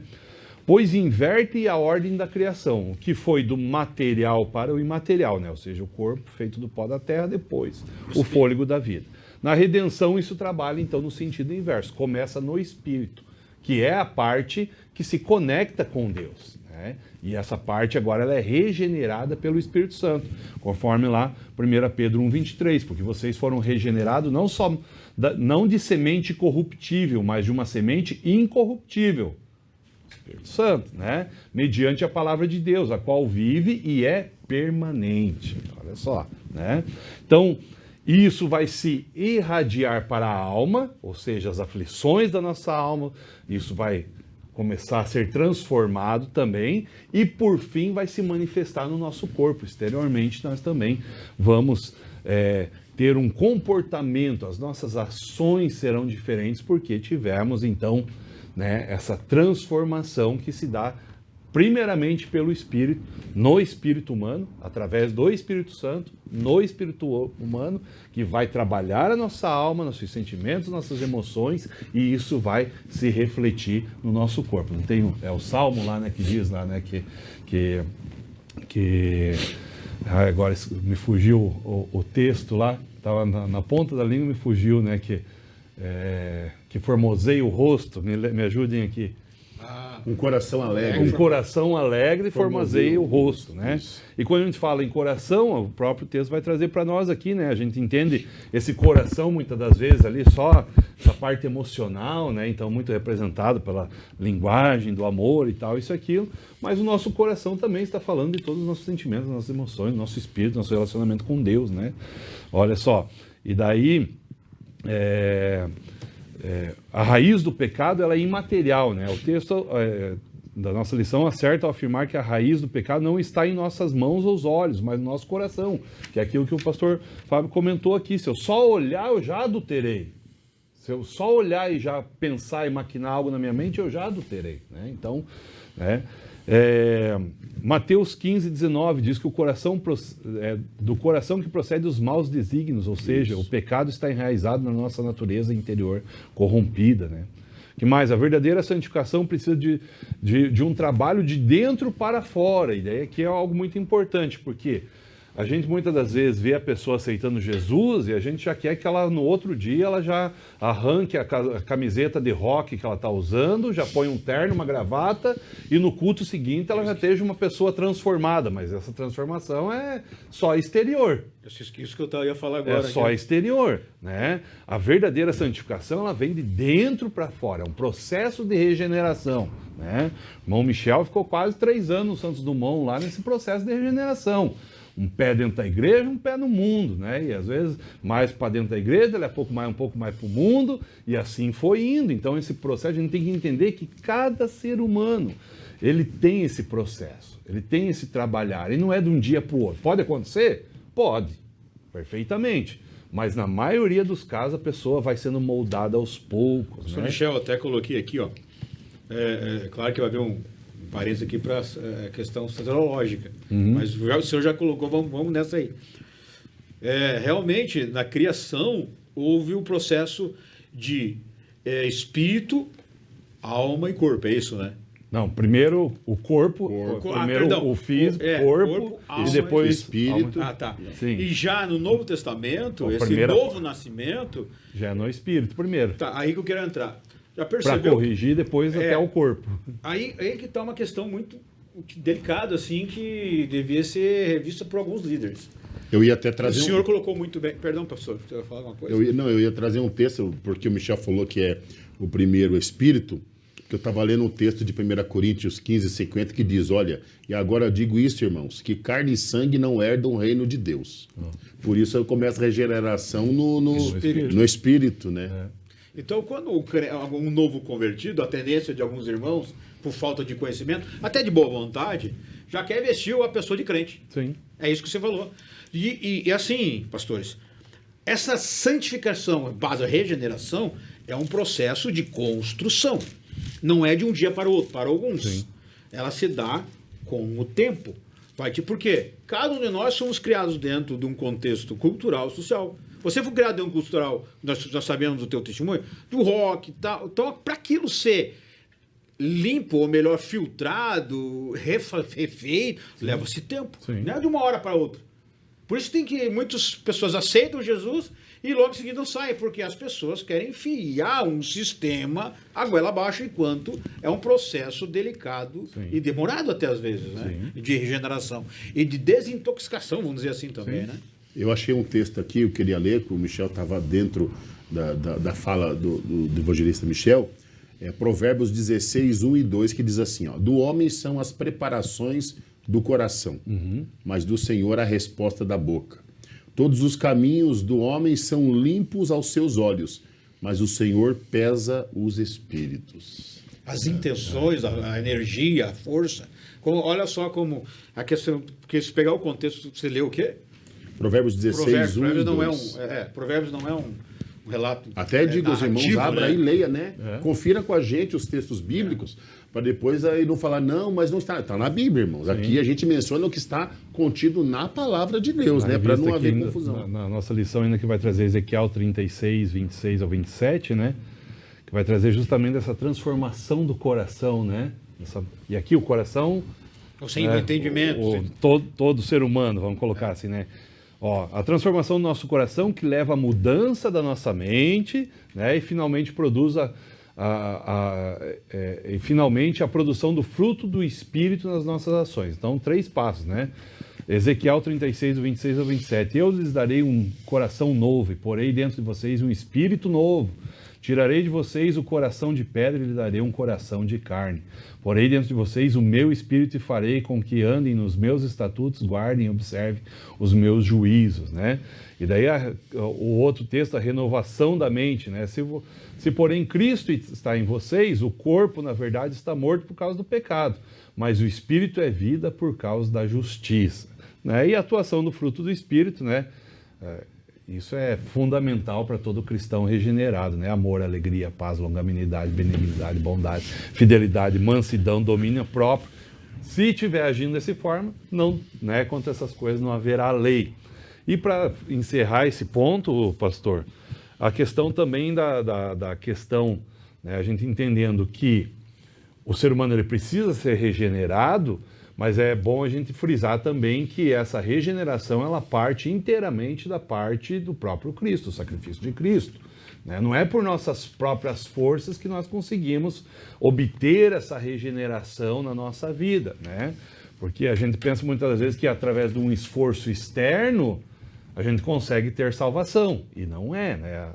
Pois inverte a ordem da criação, que foi do material para o imaterial, né? Ou seja, o corpo feito do pó da terra, depois o fôlego da vida. Na redenção isso trabalha então no sentido inverso, começa no espírito, que é a parte que se conecta com Deus, né? E essa parte agora ela é regenerada pelo Espírito Santo, conforme lá 1 Pedro 1:23, porque vocês foram regenerados não de semente corruptível, mas de uma semente incorruptível, Espírito Santo, né? Mediante a palavra de Deus, a qual vive e é permanente. Olha só, né? Então, isso vai se irradiar para a alma, ou seja, as aflições da nossa alma, isso vai começar a ser transformado também e por fim vai se manifestar no nosso corpo. Exteriormente nós também vamos ter um comportamento, as nossas ações serão diferentes porque tivemos então, né, essa transformação que se dá primeiramente pelo Espírito, no Espírito humano, através do Espírito Santo, no Espírito humano, que vai trabalhar a nossa alma, nossos sentimentos, nossas emoções, e isso vai se refletir no nosso corpo. Não tem o Salmo lá, né, que diz lá, né, agora me fugiu o texto lá, estava na ponta da língua, me fugiu, né, que formoseia o rosto, me ajudem aqui. Um coração alegre. Um coração alegre formoseia o rosto, né? Isso. E quando a gente fala em coração, o próprio texto vai trazer para nós aqui, né? A gente entende esse coração muitas das vezes ali só essa parte emocional, né? Então muito representado pela linguagem do amor e tal, isso e aquilo. Mas o nosso coração também está falando de todos os nossos sentimentos, nossas emoções, nosso espírito, nosso relacionamento com Deus, né? Olha só. E daí a raiz do pecado ela é imaterial, né? O texto da nossa lição acerta ao afirmar que a raiz do pecado não está em nossas mãos ou olhos, mas no nosso coração, que é aquilo que o pastor Fábio comentou aqui. Se eu só olhar, eu já adulterei. Se eu só olhar e já pensar e maquinar algo na minha mente, eu já adulterei, né? Então, Mateus 15:19 diz que o coração do coração que procede os maus desígnios, ou seja, o pecado está enraizado na nossa natureza interior corrompida, né? Que mais? A verdadeira santificação precisa de um trabalho de dentro para fora, e daí aqui é algo muito importante, porque a gente muitas das vezes vê a pessoa aceitando Jesus e a gente já quer que ela no outro dia ela já arranque a camiseta de rock que ela está usando, já põe um terno, uma gravata e no culto seguinte ela já esteja uma pessoa transformada, mas essa transformação é só exterior. Isso que eu ia falar agora. É só exterior, né? A verdadeira santificação ela vem de dentro para fora, é um processo de regeneração, né? O irmão Michel ficou quase 3 anos no Santos Dumont lá nesse processo de regeneração. Um pé dentro da igreja, um pé no mundo, né? E às vezes mais para dentro da igreja, ele é um pouco mais para o mundo, e assim foi indo. Então esse processo, a gente tem que entender que cada ser humano, ele tem esse processo, ele tem esse trabalhar, e não é de um dia para o outro. Pode acontecer? Pode, perfeitamente. Mas na maioria dos casos a pessoa vai sendo moldada aos poucos. Sr. Né? Michel, até coloquei aqui, ó. Claro que vai haver um parênteses aqui para a questão soteriológica, mas o senhor já colocou, vamos nessa aí. Realmente, na criação, houve o processo de espírito, alma e corpo, é isso, né? Não, primeiro o corpo. Primeiro o físico, corpo alma, e depois espírito. Ah, tá. Sim. E já no Novo Testamento, novo nascimento... Já é no espírito primeiro. Tá, aí que eu quero entrar. Já para percebeu? corrigir depois até o corpo. Aí que está uma questão muito delicada, assim, que devia ser revista por alguns líderes. Eu ia até trazer. O senhor colocou muito bem. Perdão, professor, você vai falar alguma coisa? Eu ia trazer um texto, porque o Michel falou que é o primeiro espírito, que eu estava lendo um texto de 1 Coríntios 15:50 que diz: olha, e agora eu digo isso, irmãos, que carne e sangue não herdam o reino de Deus. Por isso eu começo a regeneração no espírito, né? Então, quando um novo convertido, a tendência de alguns irmãos, por falta de conhecimento, até de boa vontade, já quer vestir a pessoa de crente. Sim. É isso que você falou. E assim, pastores, essa santificação, base a regeneração, é um processo de construção. Não é de um dia para o outro, para alguns. Sim. Ela se dá com o tempo. Por quê? Cada um de nós somos criados dentro de um contexto cultural, social. Você foi criado dentro de um cultural, nós já sabemos do teu testemunho, do rock e tal. Então, para aquilo ser limpo, ou melhor, filtrado, refeito, leva-se tempo. Sim. Não é de uma hora para outra. Por isso tem que muitas pessoas aceitam Jesus e logo em seguida saem, porque as pessoas querem enfiar um sistema a goela abaixo, enquanto é um processo delicado e demorado até às vezes, né? De regeneração e de desintoxicação, vamos dizer assim também, né? Eu achei um texto aqui, eu queria ler, que o Michel estava dentro da fala do evangelista Michel, Provérbios 16, 1 e 2, que diz assim, ó, do homem são as preparações do coração, mas do Senhor a resposta da boca. Todos os caminhos do homem são limpos aos seus olhos, mas o Senhor pesa os espíritos. as intenções, a energia, a força. Olha só como a questão, porque se pegar o contexto, você leu o quê? Provérbios 16, Provérbios não é um relato. Até digo aos irmãos, abra aí e leia, né? Confira com a gente os textos bíblicos, para depois aí não falar, não, mas não está. Está na Bíblia, irmãos. Sim. Aqui a gente menciona o que está contido na palavra de Deus, né? Para não haver confusão. Na nossa lição ainda que vai trazer Ezequiel 36, 26 ao 27, né? Que vai trazer justamente essa transformação do coração, né? E aqui o coração... Sem entendimento. Todo ser humano, vamos colocar assim, né? A transformação do nosso coração que leva à mudança da nossa mente, né? E finalmente produz finalmente a produção do fruto do Espírito nas nossas ações. Então, 3 passos, né? Ezequiel 36, 26 ao 27. Eu lhes darei um coração novo e porei dentro de vocês um espírito novo. Tirarei de vocês o coração de pedra e lhes darei um coração de carne. Porei dentro de vocês o meu espírito e farei com que andem nos meus estatutos, guardem e observem os meus juízos, né? E daí o outro texto, a renovação da mente, né? Se porém Cristo está em vocês, o corpo, na verdade, está morto por causa do pecado, mas o espírito é vida por causa da justiça, né? E a atuação do fruto do espírito, né? Isso é fundamental para todo cristão regenerado, né? Amor, alegria, paz, longanimidade, benignidade, bondade, fidelidade, mansidão, domínio próprio. Se estiver agindo dessa forma, não, né? Contra essas coisas não haverá lei. E para encerrar esse ponto, pastor, a questão também da questão, né? A gente entendendo que o ser humano ele precisa ser regenerado, mas é bom a gente frisar também que essa regeneração ela parte inteiramente da parte do próprio Cristo, o sacrifício de Cristo, né? Não é por nossas próprias forças que nós conseguimos obter essa regeneração na nossa vida, né? Porque a gente pensa muitas vezes que através de um esforço externo a gente consegue ter salvação, e não é, né?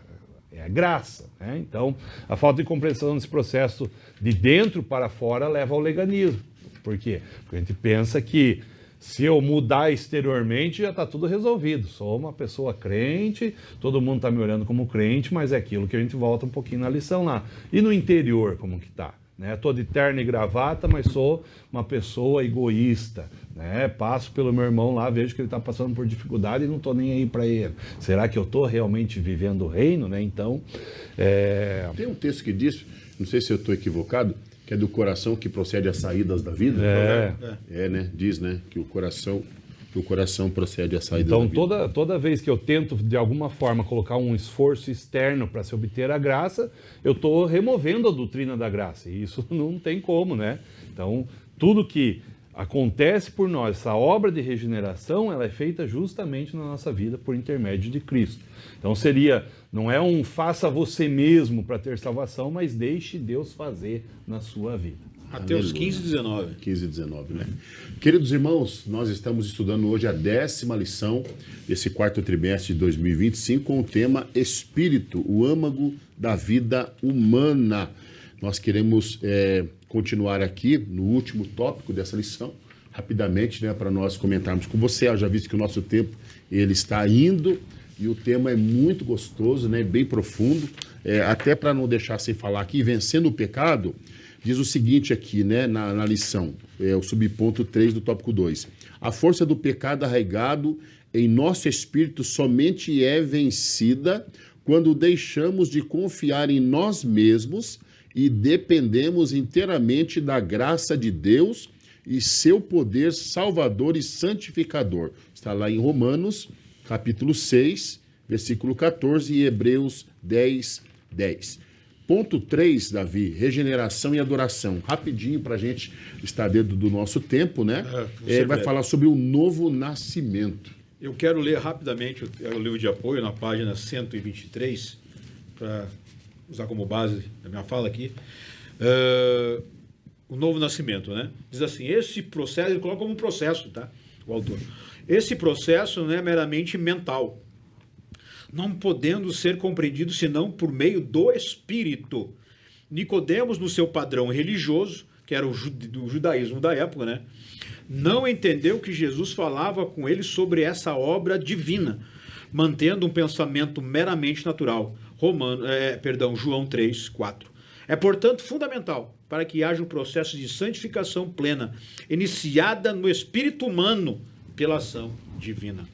É a graça, né? Então, a falta de compreensão desse processo de dentro para fora leva ao legalismo. Por quê? Porque a gente pensa que se eu mudar exteriormente já está tudo resolvido. Sou uma pessoa crente, todo mundo está me olhando como crente, mas é aquilo que a gente volta um pouquinho na lição lá. E no interior, como que está? Né? Estou de terno e gravata, mas sou uma pessoa egoísta. Né? Passo pelo meu irmão lá, vejo que ele está passando por dificuldade e não estou nem aí para ele. Será que eu estou realmente vivendo o reino? Né? Então, Tem um texto que diz, não sei se eu estou equivocado, que é do coração que procede às saídas da vida. Né? Diz, né? Que o coração procede às saídas da vida. Então, toda vez que eu tento, de alguma forma, colocar um esforço externo para se obter a graça, eu estou removendo a doutrina da graça. E isso não tem como, né? Então, tudo que acontece por nós, essa obra de regeneração, ela é feita justamente na nossa vida por intermédio de Cristo. Então não é um faça você mesmo para ter salvação, mas deixe Deus fazer na sua vida. Mateus 15, 19. 15 e 19, né? Queridos irmãos, nós estamos estudando hoje a 10ª lição desse 4º trimestre de 2025 com o tema Espírito, o âmago da vida humana. Nós queremos continuar aqui no último tópico dessa lição, rapidamente, né, para nós comentarmos com você. Eu já visto que o nosso tempo ele está indo e o tema é muito gostoso, né, bem profundo. Até para não deixar sem falar aqui, vencendo o pecado, diz o seguinte aqui, né, na lição, o subponto 3 do tópico 2. A força do pecado arraigado em nosso espírito somente é vencida quando deixamos de confiar em nós mesmos e dependemos inteiramente da graça de Deus e seu poder salvador e santificador. Está lá em Romanos, capítulo 6, versículo 14 e Hebreus 10, 10. Ponto 3, Davi, regeneração e adoração. Rapidinho para a gente estar dentro do nosso tempo, né? Vai falar sobre o novo nascimento. Eu quero ler rapidamente o livro de apoio na página 123, para usar como base da minha fala aqui, o novo nascimento, né? Diz assim, esse processo, ele coloca como um processo, tá? O autor. Esse processo não é meramente mental, não podendo ser compreendido senão por meio do Espírito. Nicodemos, no seu padrão religioso, que era o judaísmo da época, né? Não entendeu que Jesus falava com ele sobre essa obra divina, mantendo um pensamento meramente natural. João 3, 4. É, portanto, fundamental para que haja um processo de santificação plena, iniciada no espírito humano pela ação divina.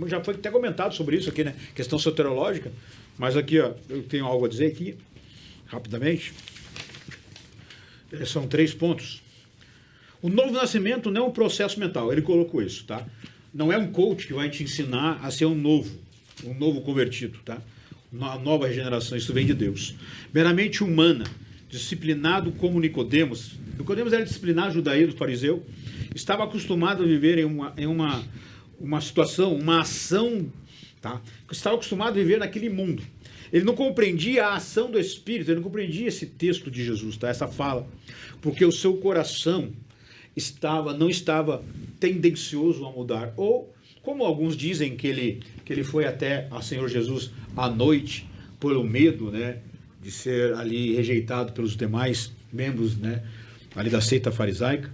Já foi até comentado sobre isso aqui, né? Questão soterológica, mas aqui, ó, eu tenho algo a dizer aqui, rapidamente. São 3 pontos. O novo nascimento não é um processo mental, ele colocou isso, tá? Não é um coach que vai te ensinar a ser um novo convertido, tá? Uma nova regeneração, isso vem de Deus. Meramente humana, disciplinado como Nicodemos. Nicodemos era disciplinado judaísmo, fariseu, estava acostumado a viver em uma situação, uma ação, tá? Estava acostumado a viver naquele mundo. Ele não compreendia a ação do Espírito, ele não compreendia esse texto de Jesus, tá? Essa fala, porque o seu coração não estava tendencioso a mudar, ou como alguns dizem que ele foi até ao Senhor Jesus à noite pelo medo, né, de ser ali rejeitado pelos demais membros, né, ali da seita farisaica,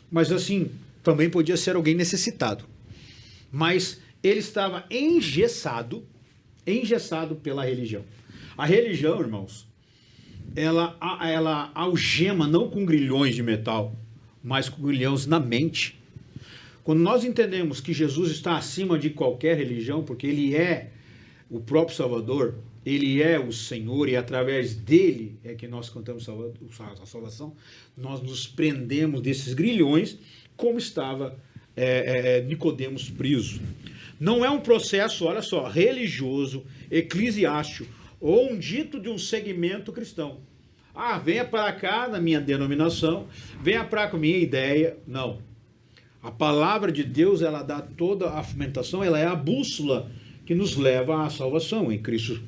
mas assim, também podia ser alguém necessitado, mas ele estava engessado pela religião. A religião, irmãos, ela algema não com grilhões de metal, mas com grilhões na mente. Quando nós entendemos que Jesus está acima de qualquer religião, porque ele é o próprio Salvador, ele é o Senhor, e através dele é que nós cantamos a salvação, nós nos prendemos desses grilhões, como estava Nicodemos preso. Não é um processo, olha só, religioso, eclesiástico, ou um dito de um segmento cristão. Ah, venha para cá na minha denominação, venha para cá com a minha ideia. Não. A palavra de Deus, ela dá toda a fundamentação, ela é a bússola que nos leva à salvação em Cristo.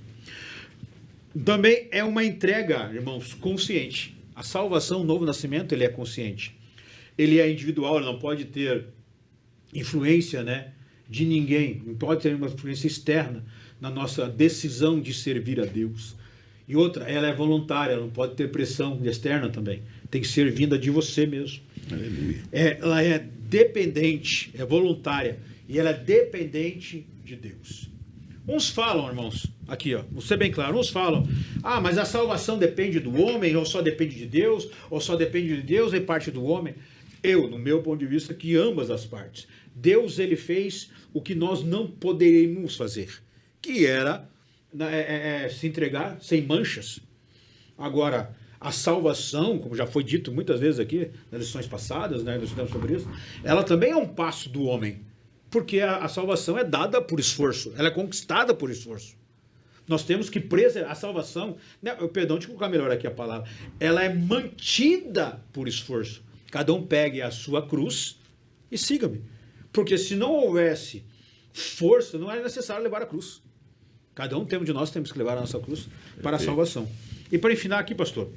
Também é uma entrega, irmãos, consciente. A salvação, o novo nascimento, ele é consciente. Ele é individual, ele não pode ter influência, né, de ninguém, não pode ter uma influência externa na nossa decisão de servir a Deus. E outra, ela é voluntária, ela não pode ter pressão externa também. Tem que ser vinda de você mesmo. Aleluia. Ela é dependente, é voluntária, e ela é dependente de Deus. Uns falam, irmãos, aqui, ó, vou ser bem claro, uns falam, mas a salvação depende do homem, ou só depende de Deus, ou só depende de Deus e parte do homem. Eu, no meu ponto de vista, que ambas as partes. Deus, ele fez o que nós não poderíamos fazer, que era se entregar sem manchas. Agora, a salvação, como já foi dito muitas vezes aqui, nas lições passadas, né, nós estudamos sobre isso, ela também é um passo do homem, porque a salvação é dada por esforço, ela é conquistada por esforço. Nós temos que preservar a salvação, né, perdão, deixa eu colocar melhor aqui a palavra, ela é mantida por esforço. Cada um pegue a sua cruz e siga-me. Porque se não houvesse força, não era necessário levar a cruz. Cada um de nós temos que levar a nossa cruz para a salvação. E para ensinar aqui, pastor,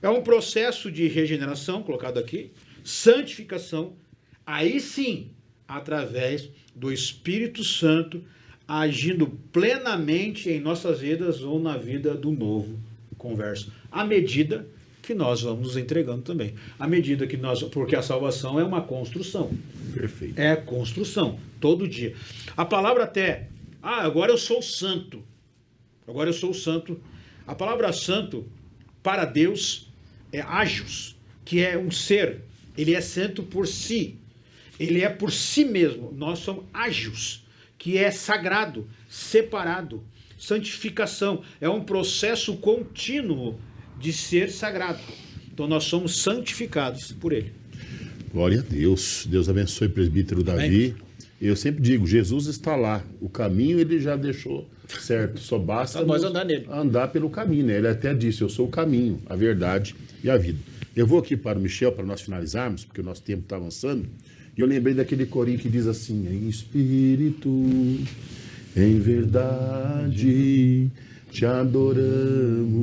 é um processo de regeneração, colocado aqui, santificação, aí sim, através do Espírito Santo, agindo plenamente em nossas vidas ou na vida do novo converso, à medida que nós vamos nos entregando também. À medida que porque a salvação é uma construção. Perfeito. É construção, todo dia. A palavra até, agora eu sou santo. Agora eu sou santo. A palavra santo, para Deus, é ágios, que é um ser. Ele é santo por si. Ele é por si mesmo. Nós somos ágios, que é sagrado, separado. Santificação é um processo contínuo de ser sagrado. Então nós somos santificados por ele. Glória a Deus. Deus abençoe o presbítero Davi. Eu sempre digo, Jesus está lá. O caminho ele já deixou certo. Só basta nós andar nele. Andar pelo caminho, né? Ele até disse, eu sou o caminho, a verdade e a vida. Eu vou aqui para o Michel, para nós finalizarmos, porque o nosso tempo está avançando. E eu lembrei daquele corinho que diz assim, em espírito, em verdade, te adoramos.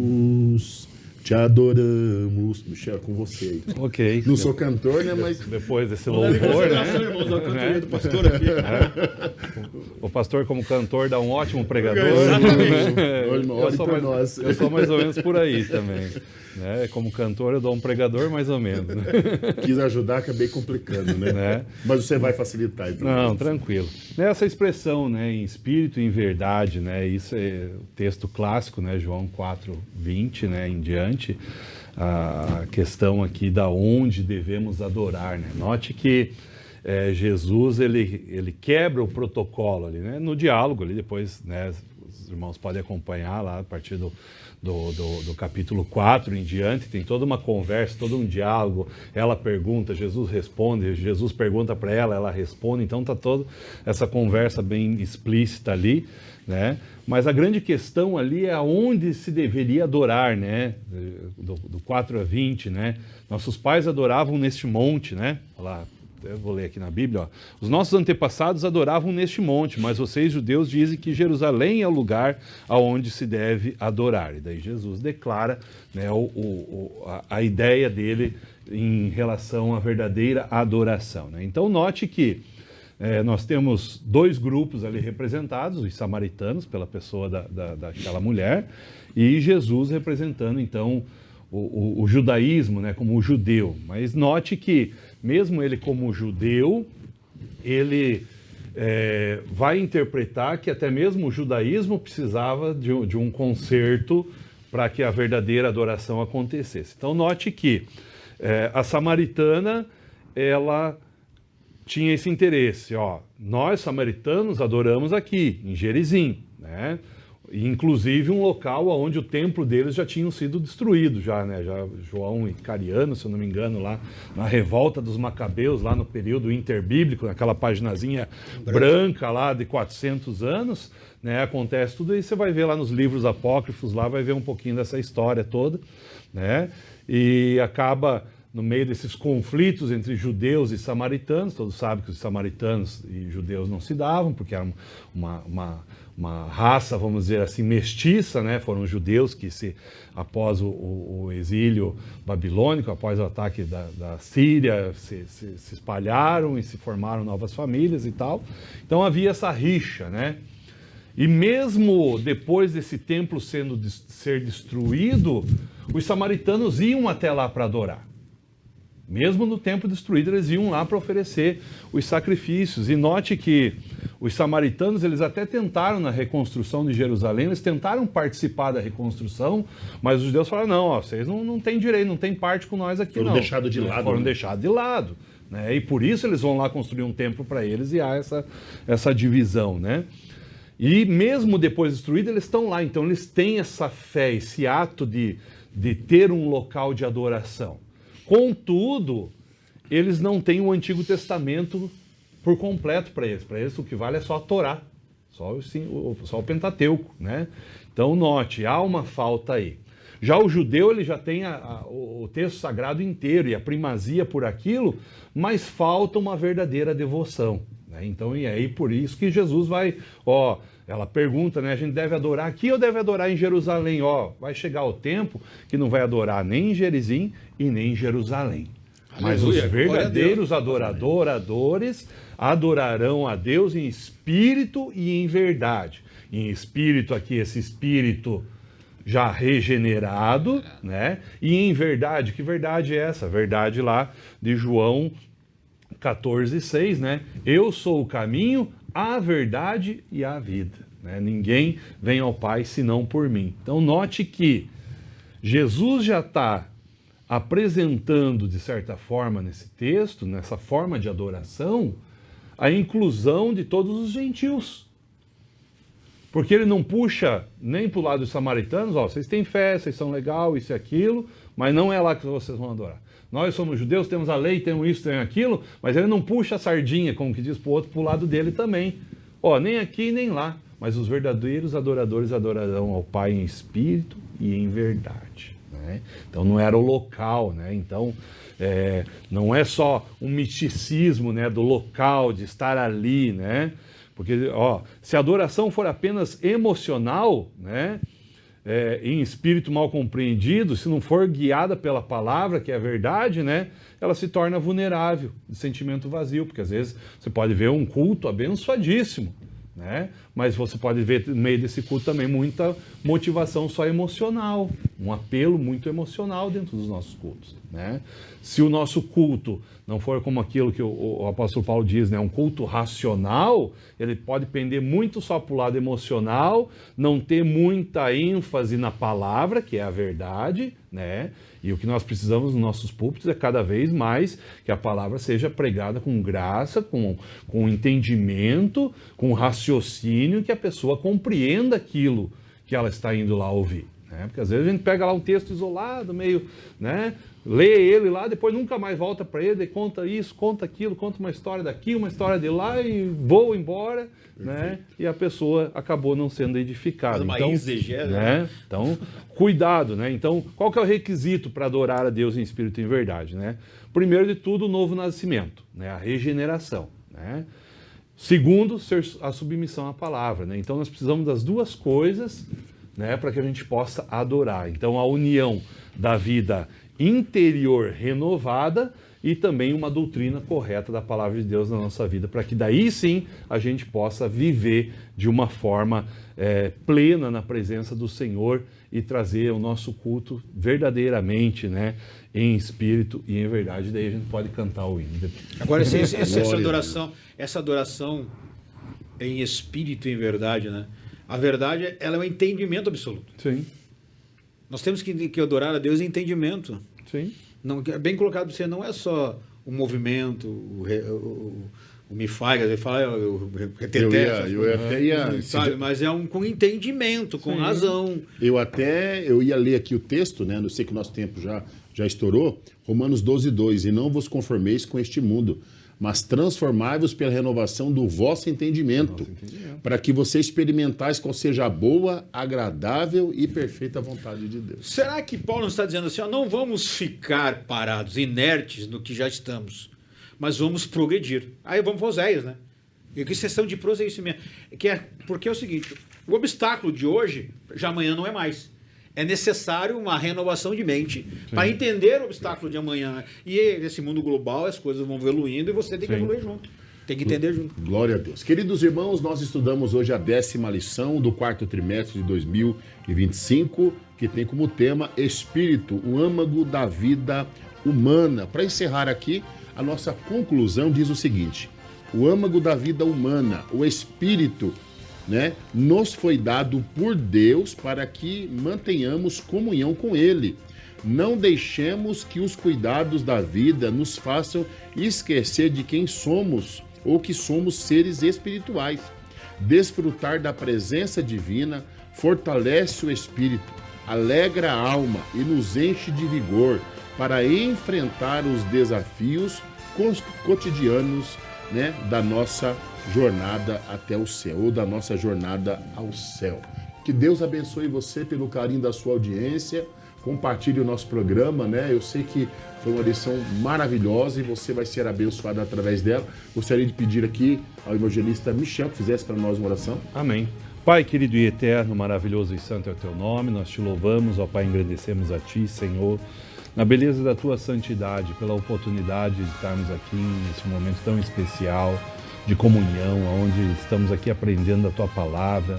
Te adoramos. Michel, com você aí. Ok. Não sou cantor, né? Mas. Depois desse louvor, né? Irmãos, da cantoria do pastor aqui. O pastor, como cantor, dá um ótimo pregador. Exatamente. Eu sou mais ou menos por aí também. Né? Como cantor, eu dou um pregador mais ou menos. Né? Quis ajudar, acabei complicando, né? Mas você vai facilitar. Então. Não, tranquilo. Essa expressão, né, em espírito e em verdade, né, isso é o texto clássico, né, João 4:20, né, em diante. exatamente a questão aqui da onde devemos adorar, né? Note que Jesus ele quebra o protocolo ali, né? No diálogo ali, depois, né, os irmãos podem acompanhar lá a partir do capítulo 4 em diante, tem toda uma conversa, todo um diálogo, ela pergunta, Jesus responde, Jesus pergunta para ela, ela responde, então está toda essa conversa bem explícita ali, né? Mas a grande questão ali é aonde se deveria adorar, né? Do 4 a 20, né? Nossos pais adoravam neste monte, né? Olha lá, eu vou ler aqui na Bíblia, ó. Os nossos antepassados adoravam neste monte, mas vocês, judeus, dizem que Jerusalém é o lugar aonde se deve adorar. E daí Jesus declara, né, a ideia dele em relação à verdadeira adoração, né? Então note que nós temos dois grupos ali representados, os samaritanos, pela pessoa daquela mulher, e Jesus representando então o judaísmo, né, como o judeu. Mas note que mesmo ele como judeu, ele vai interpretar que até mesmo o judaísmo precisava de um conserto para que a verdadeira adoração acontecesse. Então note que a samaritana, ela tinha esse interesse, ó, nós samaritanos adoramos aqui, em Gerizim, né? Inclusive um local onde o templo deles já tinha sido destruído, já, né? Já João Icariano, se eu não me engano, lá na revolta dos Macabeus, lá no período interbíblico, naquela paginazinha branca lá de 400 anos, né? Acontece tudo isso, você vai ver lá nos livros apócrifos, lá vai ver um pouquinho dessa história toda, né? E acaba no meio desses conflitos entre judeus e samaritanos. Todos sabem que os samaritanos e judeus não se davam, porque era uma raça, vamos dizer assim, mestiça, né? Foram os judeus que, após o exílio babilônico, após o ataque da Síria, se espalharam e se formaram novas famílias e tal. Então havia essa rixa, né? E mesmo depois desse templo ser destruído, os samaritanos iam até lá para adorar. Mesmo no templo destruído, eles iam lá para oferecer os sacrifícios. E note que os samaritanos, eles até tentaram na reconstrução de Jerusalém, eles tentaram participar da reconstrução, mas os judeus falaram, não, ó, vocês não têm direito, não têm parte com nós aqui, Foram deixados de lado. Foram deixados de lado, né? E por isso eles vão lá construir um templo para eles e há essa divisão, né? E mesmo depois destruído, eles estão lá. Então eles têm essa fé, esse ato de ter um local de adoração. Contudo, eles não têm o Antigo Testamento por completo para eles. Para eles o que vale é só a Torá, só o Pentateuco, né? Então note, há uma falta aí. Já o judeu, ele já tem o texto sagrado inteiro e a primazia por aquilo, mas falta uma verdadeira devoção, né? Então, e aí por isso que Jesus vai, ela pergunta, né? A gente deve adorar aqui ou deve adorar em Jerusalém? Vai chegar o tempo que não vai adorar nem em Gerizim e nem em Jerusalém. Mas os verdadeiros adoradores adorarão a Deus em espírito e em verdade. Em espírito aqui, esse espírito já regenerado, né? E em verdade, que verdade é essa? Verdade lá de João 14,6, né? Eu sou o caminho, a verdade e a vida, né? Ninguém vem ao Pai senão por mim. Então note que Jesus já está apresentando, de certa forma, nesse texto, nessa forma de adoração, a inclusão de todos os gentios. Porque ele não puxa nem para o lado dos samaritanos, vocês têm fé, vocês são legal, isso e aquilo, mas não é lá que vocês vão adorar. Nós somos judeus, temos a lei, temos isso, temos aquilo, mas ele não puxa a sardinha, como que diz para o outro, para o lado dele também. Nem aqui nem lá, mas os verdadeiros adoradores adorarão ao Pai em espírito e em verdade, né? Então não era o local, né? Então não é só um misticismo, né, do local, de estar ali, né? Porque, se a adoração for apenas emocional, né, em espírito mal compreendido, se não for guiada pela palavra, que é a verdade, né, ela se torna vulnerável, de sentimento vazio, porque às vezes você pode ver um culto abençoadíssimo, né, mas você pode ver no meio desse culto também muita motivação só emocional, um apelo muito emocional dentro dos nossos cultos, né? Se o nosso culto não for como aquilo que o apóstolo Paulo diz, né, um culto racional, ele pode pender muito só para o lado emocional, não ter muita ênfase na palavra, que é a verdade, né? E o que nós precisamos nos nossos púlpitos é cada vez mais que a palavra seja pregada com graça, com entendimento, com raciocínio, que a pessoa compreenda aquilo que ela está indo lá ouvir, né? Porque às vezes a gente pega lá um texto isolado, meio, né? Lê ele lá, depois nunca mais volta para ele, e conta isso, conta aquilo, conta uma história daqui, uma história de lá e voa embora, né? E a pessoa acabou não sendo edificada. Então, né? Então, cuidado, né? Então, qual que é o requisito para adorar a Deus em espírito e em verdade, né? Primeiro de tudo, o novo nascimento, né? A regeneração, né? Segundo, a submissão à palavra, né? Então, nós precisamos das duas coisas, né? Para que a gente possa adorar. Então, a união da vida interior renovada e também uma doutrina correta da palavra de Deus na nossa vida, para que daí sim a gente possa viver de uma forma plena na presença do Senhor e trazer o nosso culto verdadeiramente, né, em espírito e em verdade. Daí a gente pode cantar o hino. Agora, essa adoração em espírito e em verdade, né? A verdade, ela é um entendimento absoluto. Sim. Nós temos que adorar a Deus em entendimento. Sim. Não, bem colocado, você não é só o movimento, o me faz, ele fala, sabe, mas é com entendimento, com razão. Eu ia ler aqui o texto, né? Não sei que o nosso tempo já estourou, Romanos 12:2, e não vos conformeis com este mundo, mas transformai-vos pela renovação do vosso entendimento, para que você experimentais qual seja a boa, agradável e perfeita vontade de Deus. Será que Paulo está dizendo assim, ó, não vamos ficar parados, inertes no que já estamos, mas vamos progredir? Aí vamos para Oséias, né? E que sessão de prosa é isso mesmo? Porque é o seguinte, o obstáculo de hoje, já amanhã não é mais. É necessário uma renovação de mente para entender o obstáculo de amanhã. E nesse mundo global as coisas vão evoluindo e você tem que evoluir junto. Tem que entender junto. Glória a Deus. Queridos irmãos, nós estudamos hoje a 10ª lição do 4º trimestre de 2025, que tem como tema Espírito, o âmago da vida humana. Para encerrar aqui, a nossa conclusão diz o seguinte: o âmago da vida humana, o Espírito, né, nos foi dado por Deus para que mantenhamos comunhão com Ele. Não deixemos que os cuidados da vida nos façam esquecer de quem somos ou que somos seres espirituais. Desfrutar da presença divina fortalece o espírito, alegra a alma e nos enche de vigor para enfrentar os desafios cotidianos, né, da nossa jornada até o céu, ou da nossa jornada ao céu. Que Deus abençoe você pelo carinho da sua audiência. Compartilhe o nosso programa, né? Eu sei que foi uma lição maravilhosa e você vai ser abençoado através dela. Gostaria de pedir aqui ao evangelista Michel que fizesse para nós uma oração. Amém. Pai querido e eterno, maravilhoso e santo é o teu nome. Nós te louvamos, ó Pai, engrandecemos a ti, Senhor, na beleza da tua santidade, pela oportunidade de estarmos aqui nesse momento tão especial de comunhão, onde estamos aqui aprendendo a tua palavra,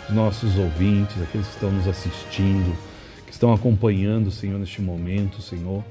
os nossos ouvintes, aqueles que estão nos assistindo, que estão acompanhando, Senhor, neste momento, Senhor,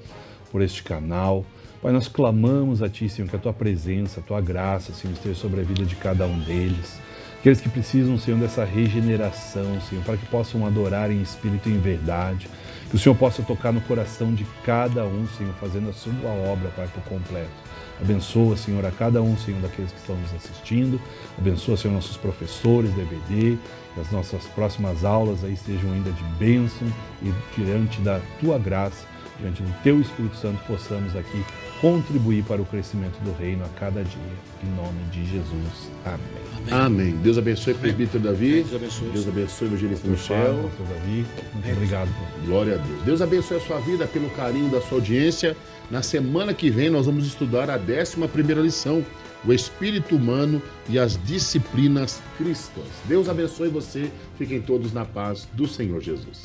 por este canal. Pai, nós clamamos a ti, Senhor, que a tua presença, a tua graça, Senhor, esteja sobre a vida de cada um deles. Aqueles que precisam, Senhor, dessa regeneração, Senhor, para que possam adorar em espírito e em verdade. Que o Senhor possa tocar no coração de cada um, Senhor, fazendo a sua obra, Pai, por completo. Abençoa, Senhor, a cada um, Senhor, daqueles que estão nos assistindo. Abençoa, Senhor, nossos professores da EBD, que as nossas próximas aulas aí sejam ainda de bênção e diante da tua graça, diante do teu Espírito Santo, possamos aqui contribuir para o crescimento do reino a cada dia. Em nome de Jesus. Amém. Amém. Deus abençoe o presbítero Davi. Deus abençoe o evangelista Michel. Pastor Davi. Muito obrigado. Glória a Deus. Deus abençoe a sua vida pelo carinho da sua audiência. Na semana que vem nós vamos estudar a 11ª lição, o espírito humano e as disciplinas cristãs. Deus abençoe você. Fiquem todos na paz do Senhor Jesus.